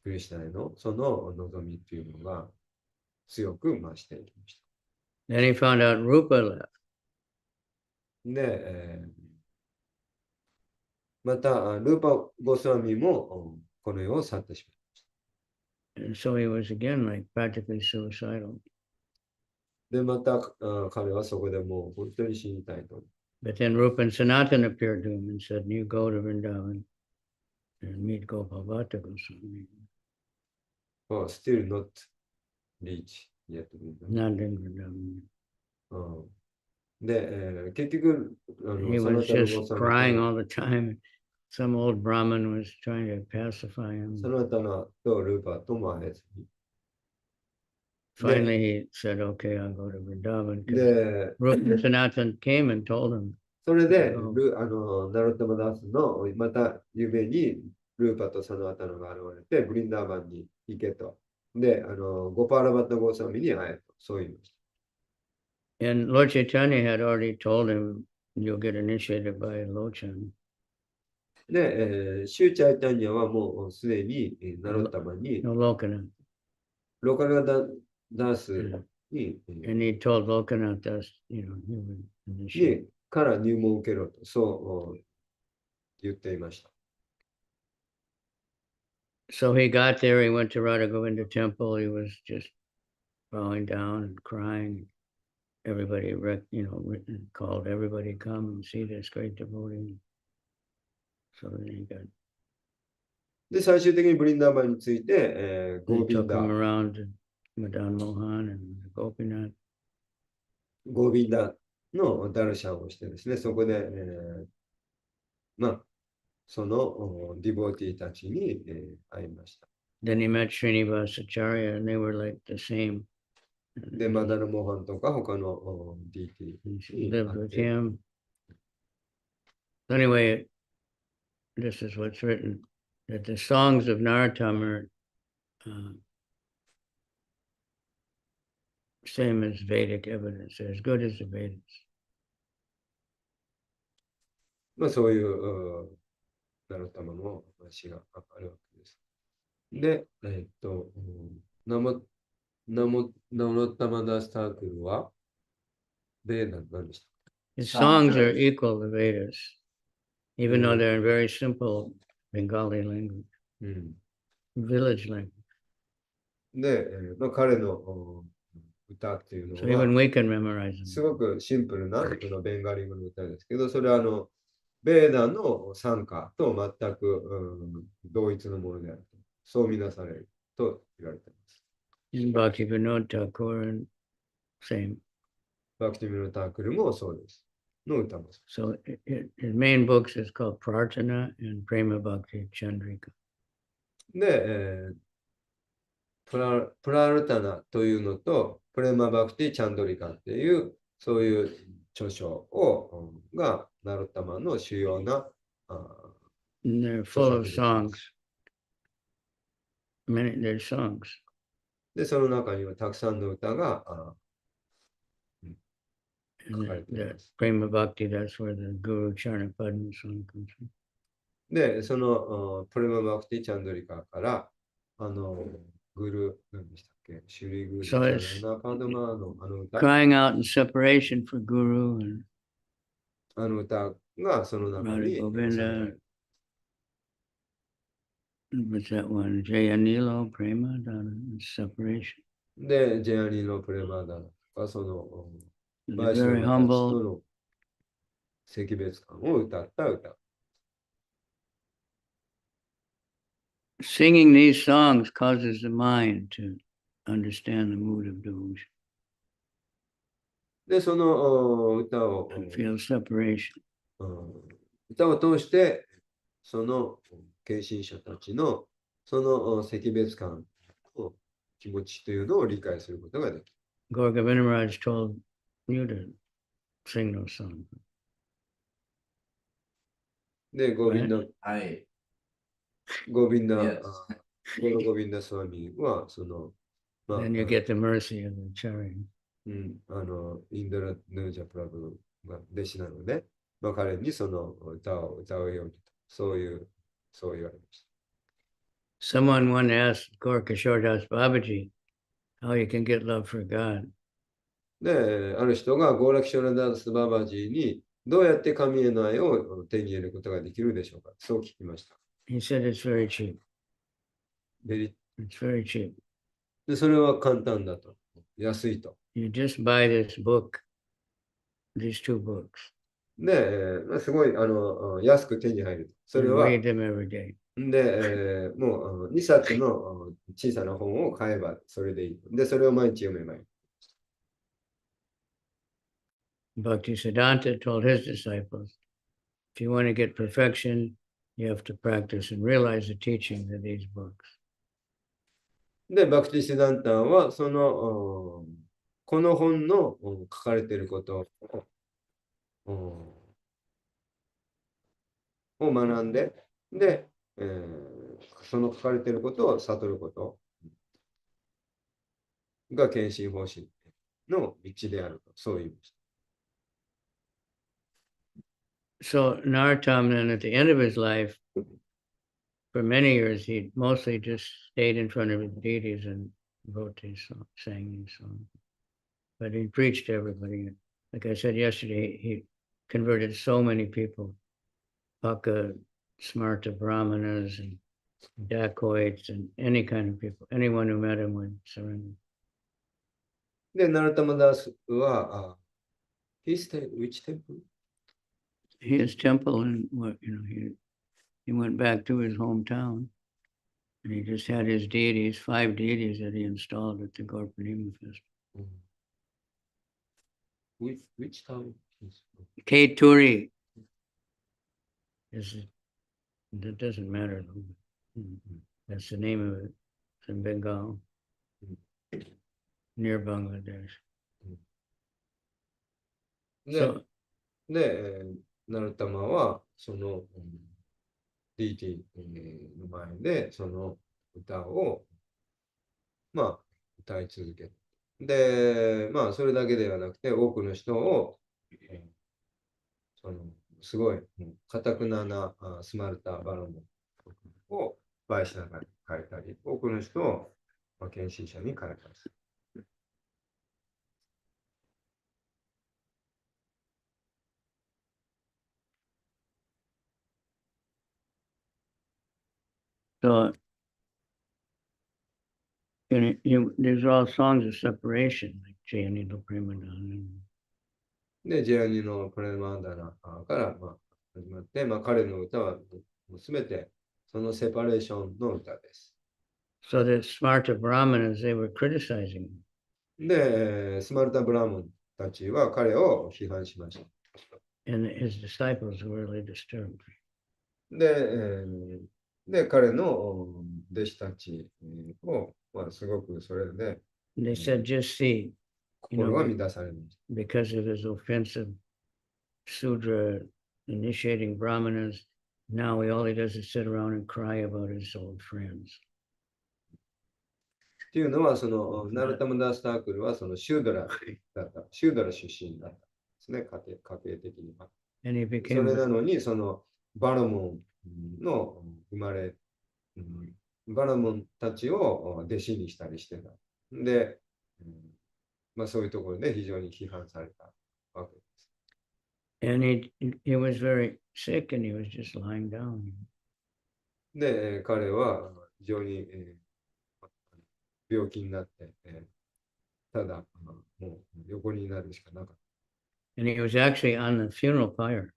クリシュナへのその望みっていうのが強く増していきました。Then he found out Rupa left. で、また、ルーパ・ゴスワミもこの世を去ってしまいました。 And so he was again like practically suicidal. で、また彼はそこでもう本当に死にたいと。 But then Rupa and Sanatan appeared to him and said, you go to Vrindavan and meet Gopal Bhatta Goswami. Oh, still not reach yet. Not in Vrindavan. で、結局、He その was 他の just ゴスワミ crying と all the time. Some old Brahmin was trying to pacify そ him. の他のとルーパーとも会えずに。 Finally, he said, okay, I'll go to Vrindavan. で、 Rupa and Sanatan came and told him, それで、うんナロッタマダースのまた夢にルーパとサナワタナが現れて、ブリンダーバンに行けと。で、ゴパーラバッタゴーサミに会えと。そう言いました。 and Lord Chaitanya had already told him, you'll get initiated by Lochan. で、シューチャイタニアはもうすでにナロッタマに No, Lokanath. ローカルダースに、 And he told Lokanath that, he would initiate. から入門を受けろと、そう言っていました。 So he got there, he went to Radha Govinda temple, he was just bowing down and crying. Everybody, called everybody come and see this great devotee. So then he got, で、最終的にブリンダーバンについて、ゴ they ービン took ダ him ー、 around to Madan Mohan and Gopinath. ゴービンダーのダルシャンをしてですね、そこで、まあ、そのディボーティーたちに、会いました。 Then he met Srinivasacharya and they were like the same. で、マダル・モハンとか他のディーティ He ーに lived 会っ with て、 him. Anyway, this is what's written, that the songs of Narottam are same as Vedic evidence. They're as good as the Vedas. まあ、そういうナロタマの話があるわけです。で、ナロタマダスタークルは、ベーダ何でした？ His songs are equal to Vedas, even though Mm. they're in very simple Bengali language, うん、 village language. で、まあ、彼の歌っていう So のは、 even we can memorize す them. ごくシンプルなベンガリ語の歌ですけど、それはベーダの賛歌と全く、同一のものであると。そう見なされると言われています。 In Bhaktivinoda Thakur, and same. バクティミノタークルもそうです。の歌もそう。 So his main books is called Prarthana and Prema Bhakti Chandrika. で、プラルタナというのと、プレマバクティ・チャンドリカっていう、そういう著書が、ナロッタマンの主要な And they're full of songs. There's songs. で、その中にはたくさんの歌が And Right, the yes. Prema Bhakti, that's where the Guru Charna Padma song comes from. で、そのプレマバクティ・チャンドリカから、グル、何でしたっけ、シュリグル、チ So ャ it's ラナパドマの歌、 crying out in separation for Guru and 歌がその中 Radha に収められ Govinda. る。 What's that one? Jayanilo, Prema, separation. で、ジェアニーのプレマダとか、その、 They're バイシナ very バたちと humble. の惜別感を歌った歌。 Singing these songs causes the mind to understand the mood of devotion で、その歌を、 and feel separation. 歌を通して、その献身者たちのその惜別感の気持ちというのを理解することができる。 Gorga Maharaj told you to sing those songs. で、ゴビンダ、はい。ゴビンダ、 Yes. ゴロゴビンダスワミは、then you get the mercy of the Acharya. インドラ・ヌージャ・プラブが弟子なので、彼にその歌を歌うようにと、そう言われました。Someone once asked Gorkishore Das Babaji how you can get love for God. で、ある人がゴーラキショラダース・ババジーにどうやって神への愛を手に入れることができるでしょうか、そう聞きました。He said it's very cheap. で、It's very cheap. それは簡単だと。安いと。You just buy this book, these two books, で、すごい安く手に入る。それ and は、 read them every day. で、もう2冊の小さな本を買えばそれでいい。で、それを毎日読めばいい。Bhaktisiddhanta told his disciples, if you want to get perfection, you have to practice and realize the teaching of these books. で、バクティシダンタンは、この本の書かれていることを学んで、で、その書かれていることを悟ることが献身方針の道であると、そう言いました。So Narottam then at the end of his life, for many years, he mostly just stayed in front of his deities and wrote these songs, sang these songs. But he preached to everybody. Like I said yesterday, he converted so many people, Paka, Smarta Brahmanas, and dacoits, and any kind of people. Anyone who met him would surrender. で、ナルタマダースは、which temple? His temple, and what he went back to his hometown, and he just had his deities, 5 deities that he installed at the Gorpanima festival. Which town? K-Turi that doesn't matter. That's the name of it. It's in Bengal, near Bangladesh. で、 So, ナルタマは、その、ディーティの前で、その歌を、歌い続ける。で、それだけではなくて、多くの人を、すごい、かたくななスマルタ・バラモンをバイシナガに変えたり、多くの人を、献身者に変えます。so there's all songs of separation, like Jayanila Premanand. で、ジェアニのプレマンダナから、始まって、彼の歌はもうすべてそのセパレーションの歌です。So the Smarta Brahmanas, they were criticizing him. で、スマルタ・ブラーモンたちは彼を批判しました。And his disciples were really disturbed. で、彼の弟子たちを、すごくそれで They said, just see, 心が乱されました。because of his offensive Sudra initiating Brahmanas, now all he does is sit around and cry about his old friends. っていうのは、ナルタムダースタークルはシュードラだった。シュードラ出身だったんですね、家庭的には。And he それ became なのに、バラモンのバラモンたちを弟子にしたりしてた。で、そういうところで非常に批判されたわけです。and he was very sick and he was just lying down. で、彼は非常に病気になって、ただ、もう横になるしかなかった。And he was actually on the funeral pyre.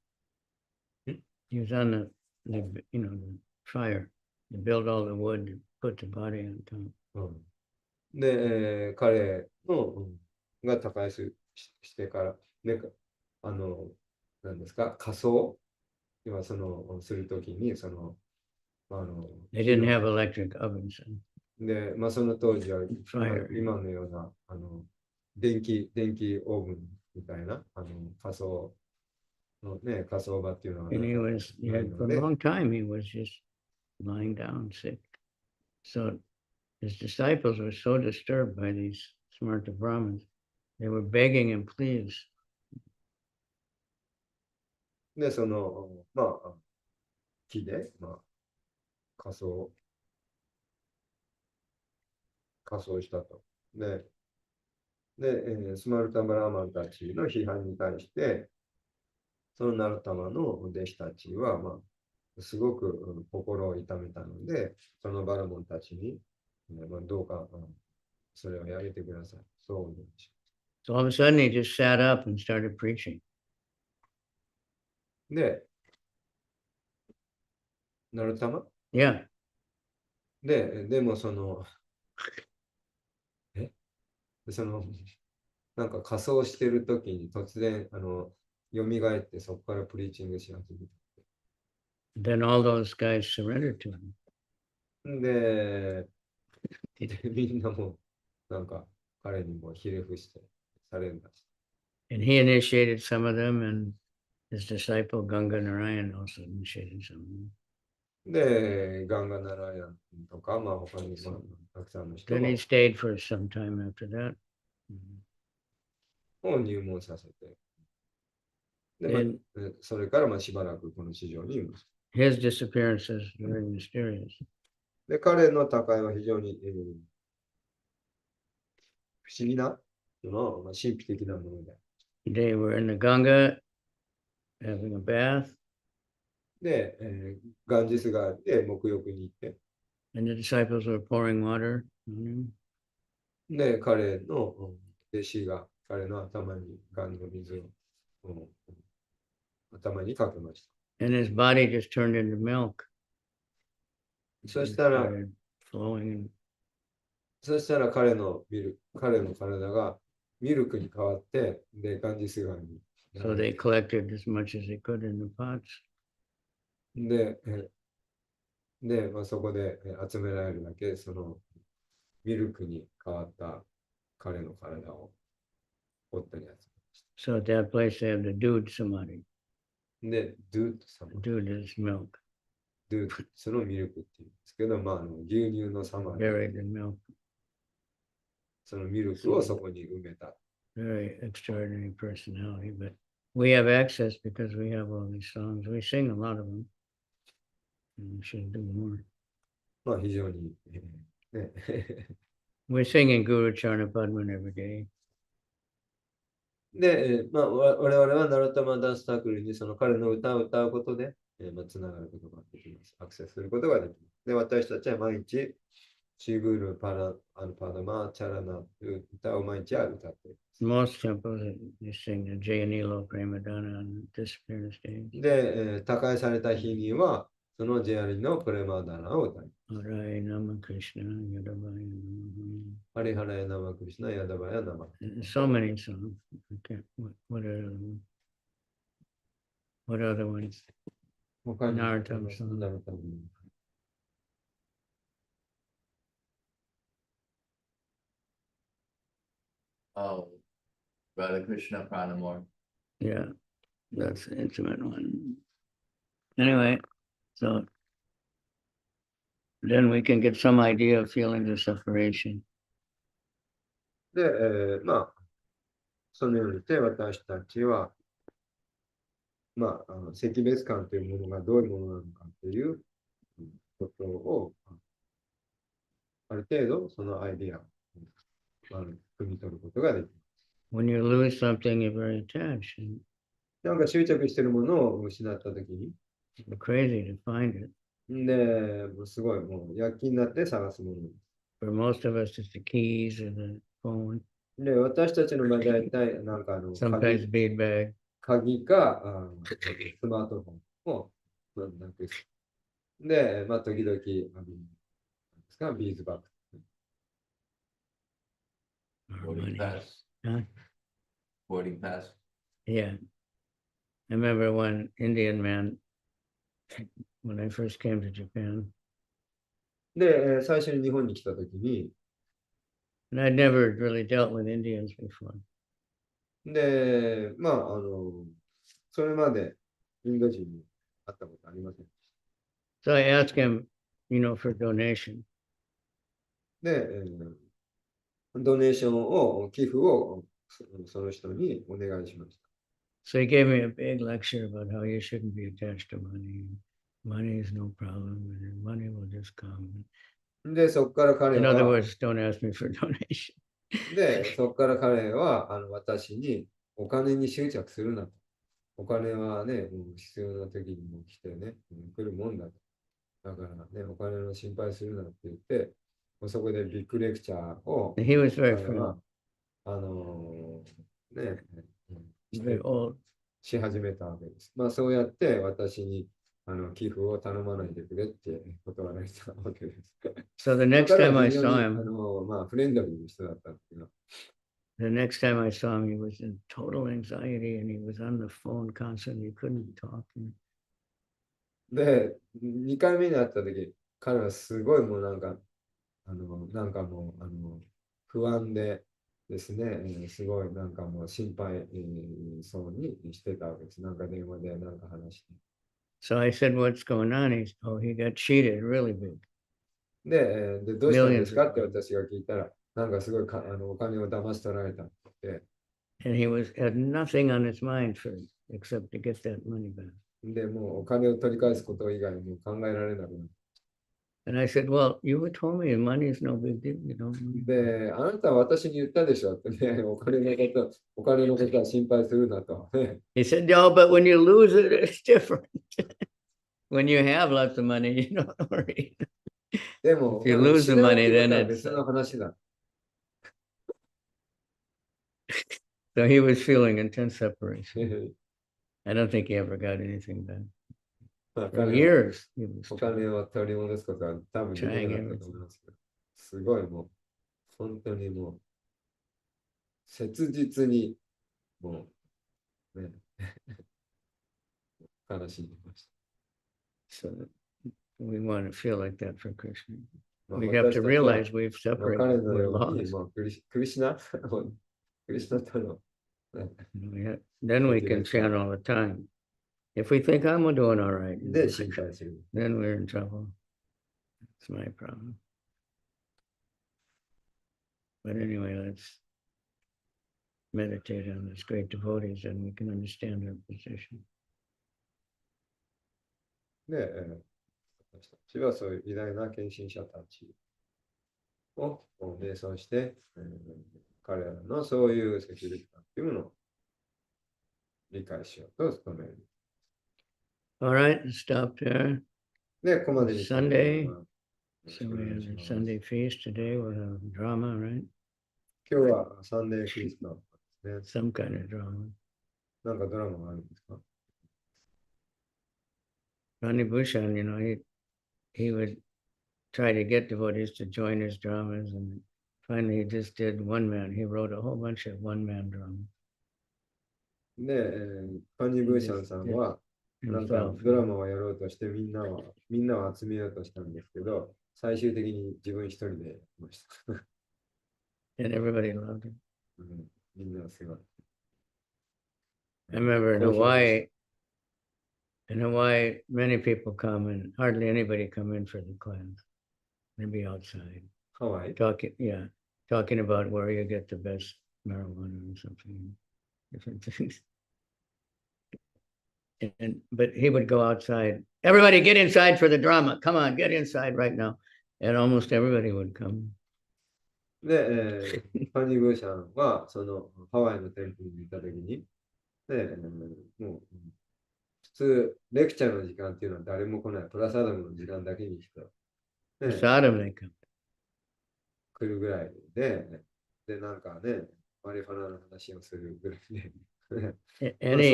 Hmm? He was on the fire. They built all the wood to put the body on top. で、彼のが他界してから、何ですか、火葬今するときに、They didn't have electric ovens. で、その当時は Fire. 今のような電気オーブンみたいな火葬のね、火葬場っていうのは And he had for a long time, he was just lying down sick. So his disciples were so disturbed by these Smarta Brahmins. They were begging him, please. で、木で、仮装したと。で、スマルタ・ブラーマンたちの批判に対して、そのナルタマの弟子たちは、すごく心を痛めたので、そのバラモンたちに、どうか、それをやめてください。そう思いまし So all of a sudden he just sat up and started preaching. た。で、ナルタマ Yeah. でもなんか仮装してるときに突然、蘇ってそこからプリーチングし始めた。Then all those guys surrendered to him. で、みんなもなんか彼にもひれ伏してされるんだ。And he initiated some of them, and his disciple Ganga Narayan also initiated some of them. で、ガンガナラヤンとか、他にたくさんの人 Then を he stayed for some time after that. 入門させて、で、それからしばらくこの市場にいます。His disappearance is very mysterious. で、彼の他界は非常に、不思議な、神秘的なもので。They were in the Ganga having a bath, で、ガンジス川で沐浴に行って、 and the disciples were pouring water on him. で、彼の弟子が彼の頭にガンの水を頭にかけました。And his body just turned into milk. そ It したら、 started flowing. 彼の体がミルクに変わって、で、ガンジス川に。So they collected as much as they could in the pots. で、そこで集められるだけ、そのミルクに変わった彼の体を掘ったりやつ。 So at that place they have the dude samadhi. で、ドゥートサマ Dude is milk, ドゥート、そのミルクっていうんですけど、牛乳のサマリ、 buried in milk. そのミルクをそこに埋めた。 Very extraordinary personality, but we have access because we have all these songs. We sing a lot of them. And we should do more. 非常に、ね。 We're singing Guru Charna Padman every day. で、我々はナロタマダンスタークルにその彼の歌を歌うことで、つながることができます。アクセスすることができます。で、私たちは毎日、シーグルパダマチャラナという歌を毎日歌っています。 Most temples they sing the Jayanilo Premadana on the disappearance day. で、他界された日には、そのジェアリのプレマダナを歌います。 Arai Nama Krishna Yadavaya Namaha. ハリハラヤナマクリシナヤダバヤナマ。 So many songs. Okay. What other ones? 他に Narottam song. ナルタム Oh, Radha Krishna Pranamore. Yeah, that's the intimate one. Anyway, so then we can get some idea of feelings of separation. で、そのようにして私たちは、識別感というものがどういうものなのかということを、ある程度そのアイディアを汲み取ることができます。 When you lose something, you're very attached and なんか執着しているものを失ったときに、 you're crazy to find it. で、もうすごい、もう躍起になって探すものです。 For most of us, it's the keys or the phone, で、私たちの場合、大体、なんかsometimes bead bag. 鍵かスマートフォンをなくす。で、時々、ですか、ビーズバッグ。 Or Boarding money. pass. Huh? Boarding pass. Yeah. I remember one Indian man, when I first came to Japan, で、最初に日本に来たときに、 and I'd never really dealt with Indians before. で、それまでインド人に会ったことありません。 So I asked him, for donation. で、ドネーションを、寄付をその人にお願いしました。So he gave me a big lecture about how you shouldn't be attached to money. Money is no problem, and money will just come. で、そこから彼 In other は、 words, don't ask me for donation. で、そこから彼は私にお金に執着するなと。お金はね、もう必要な時にも来てね、来るもんだと。だからね、お金の心配するなって言って、そこでビッグレクチャーを He was very 彼は friendly, ね、し very て old. し始めたわけです。まあそうやって私に寄付を頼まないでくれって断られたわけです。So the next 彼 time は I 非常 saw に him, まあ、フレンドリーな人だったんですけど、 the next time I saw him, he was in total anxiety and he was on the phone constantly. He couldn't talk. で、2回目に会った時、彼はすごいもうなんかもう不安でですね、すごいなんかもう心配そうにしてたわけです。なんか電話でなんか話して。 So I said, what's going on? He got cheated really big. で、どうしたんですか Millions. って私が聞いたら、なんかすごいお金を騙し取られたって。 And he had nothing on his mind except to get that money back. で、もうお金を取り返すこと以外にも考えられなくなっ And I said, well, you told me money is no big deal. You don't. て。で、あなたは私に言ったでしょってね、お金のことは心配するなと。 He said, no, but when you lose it, it's different. When you have lots of money, you don't worry. でも、 If you lose the 失うっ money, てこと then は it's. 別の話だ。 So he was feeling intense separation. I don't think he ever got anything back. まあ For 彼は years, he was お金を取り戻すことは多分できなかったと思いますけど、すごいもう、本当にもう、切実にもう、ね、悲しんでました。 So we want to feel like that for Krishna. まあ We have 私 to たちは realize we've まあ彼 separated. の We're ように、 lost. まあ、クリシナとの、ね、 Then we can chant all the time. If we think I'm doing all right, で心配する。 then we're in trouble. It's my problem. But anyway, let's meditate on this great devotees and we can understand their position. で、私たちはそういう偉大な献身者たちを瞑想して、彼らのそういうセキュリティというものを理解しようと努める。 All right, stop there. で、ここまでにしたいと思います。 So we have the Sunday feast today. We'll have drama, right? 今日はサンデーフィーストですね。 Some kind of drama. なんかドラマがあるんですか？ Rani Bhushan, he would try to get devotees to join his dramas, and finally he just did one man. He wrote a whole bunch of one-man dramas で、カニブーシャンさんは、なんか himself. ドラマをやろうとしてみんなを集めようとしたんですけど、最終的に自分一人でやりました。 And everybody loved him. みんなすごい。 I remember in Hawaii, many people come and hardly anybody come in for the class. They'd be outside ハワイ talking about where you get the best marijuana or something, different things. But he would go outside. Everybody get inside for the drama. Come on, get inside right now. And almost everybody would come. で、カニブーシャンはそのハワイのテンプルに行った時に、で、もう普通レクチャーの時間っていうのは誰も来ない。プラスアダムの時間だけに人、ね、 Sodom they come. 来るぐらいで、で、なんかね、マリファナの話をするぐらいで、まあ、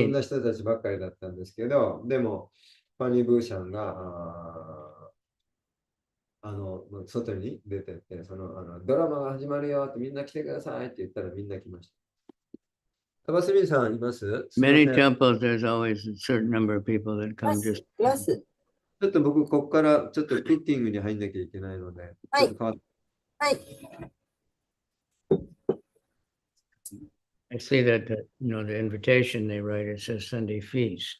そんな人たちばっかりだったんですけど、でも、パニー・ブーシャンが外に出てって、ドラマが始まるよってみんな来てくださいって言ったらみんな来ました。タバスミンさんいます？ Many temples, there's always a certain number of people that come just. ラス。ちょっと僕、ここからちょっとミーティングに入んなきゃいけないので、はいちょっと変わっはい。I see that the invitation they write, it says Sunday feast.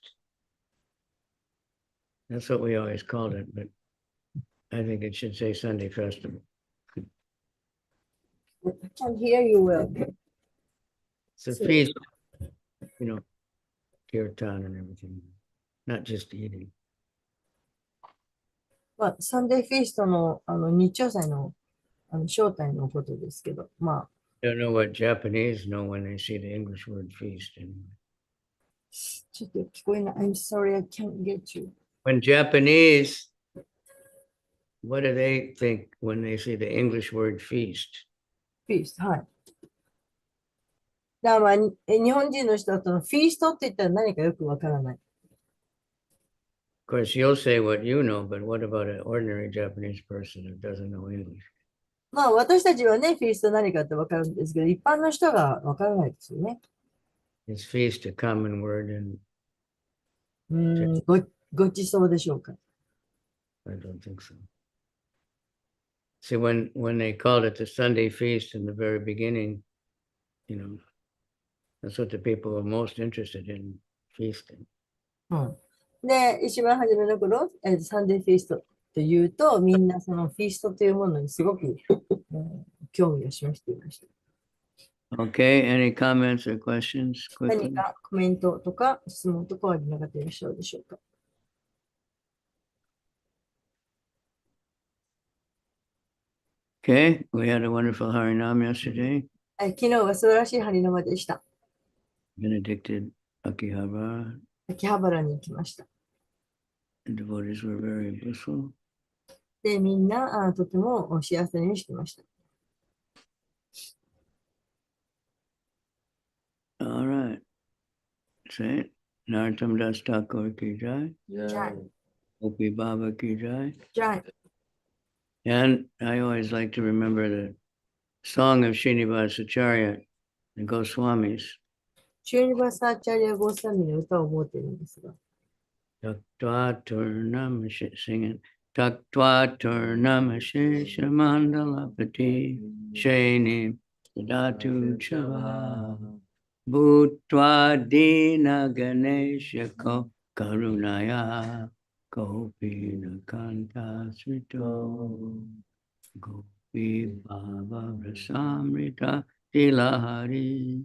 That's what we always called it, but I think it should say Sunday festival. I can't hear you well. It's a So- feast, kirtan and everything, not just eating. まあ、サンデーフィーストの、日曜祭の、正体のことですけど、まあ、 Don't know what Japanese know when they see the English word feast. Anyway. ちょっと聞こえない。I'm sorry, I can't get you. When Japanese, what do they think when they see the English word feast? フィースト、はい。だからまあ、日本人の人だと、フィーストって言ったら何かよくわからない。Of course, you'll say what you know, but what about an ordinary Japanese person who doesn't know English? まあ、私たちはね、フィースト何かってわかるんですけど、一般の人がわからないですよね。Is feast a common word? And ごちそうでしょうか。I don't think so. See, when they called it the Sunday feast in the very beginning, that's what the people were most interested in, feasting. うん。で、一番初めの頃、サンデーフィーストというと、みんなそのフィーストというものにすごく、興味を示していました。Okay, any comments or questions 何 quickly? かコメントとか質問とかはありながらいらっしゃるでしょうか。Okay, we had a wonderful Harinam yesterday. 昨日は素晴らしいハリナマでした。Benedicted Akihabara. 秋葉原に行きました。The devotees were very blissful. で、みんなとても幸せにしてました。All right. Say it. Narottam Das Thakur ki jai. Yeah. Gopi Baba ki jai. じゃあ、 And I always like to remember the song of Srinivasa Acharya, the Goswamis. シューニバサーチャリア・ゴーサミの歌を覚えているんですが、 Taktva Turnam singing. Taktva Turnam Mandalapati Shani Datu Chava Bhutva Dina Ganeshako Karunaya Gopina Kanta Srito Gopi Baba Rasamrita Tilahari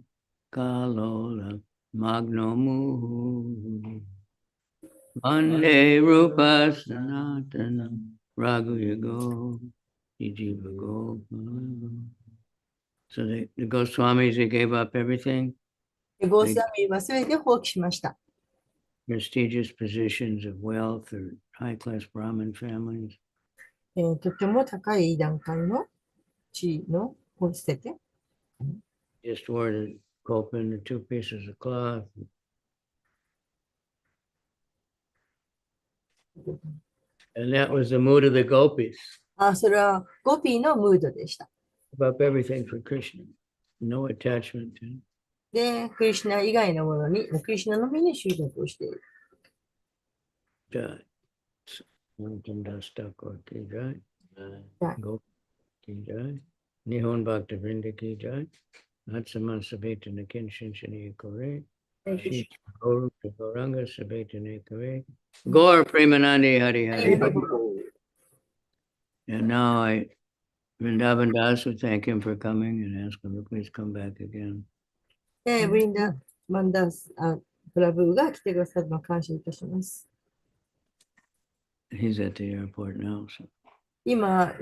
Kalola Magnomu Vande Rupa Sanatana Raghuyago Ijiva Gopala. So the Goswamis, they gave up everything, でゴーサミはすべて放棄しました。 prestigious positions of wealth or high-class Brahmin families. とても高い段階の地位のを捨てて、 Just wore the kopin, the two pieces of cloth. And that was the mood of the gopis. それはゴピーのムードでした。 Give up everything for Krishna. No attachment to him. で、クリシュナ以外のものに、クリシュナのみに執着をしている。 Narottam Das Thakur ki jai. Jai. Gopi ki jai. Nihon Bhakta Vrinda ki jai. Natsaman Sabeta Nakin Shinshani Kore. Shri Guru Gauranga Sabeta Kore. Gaur Premanandi Hari Hari. And now Vrindavan Das would thank him for coming and ask him to please come back again. で、ブリンダ・マンダース・プラブーが来てくださるのを感謝いたします。 He's at the airport now. So. 今、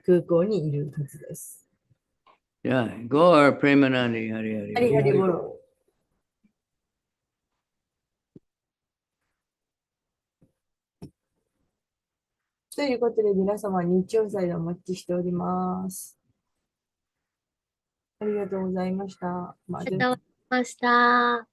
空港にいるはずです。 Yeah, Gaur Premanandi Hari ハリ Hari. ハリボロ。ということで、皆様、日曜祭でお待ちしております。ありがとうございました。まあありがとうございました。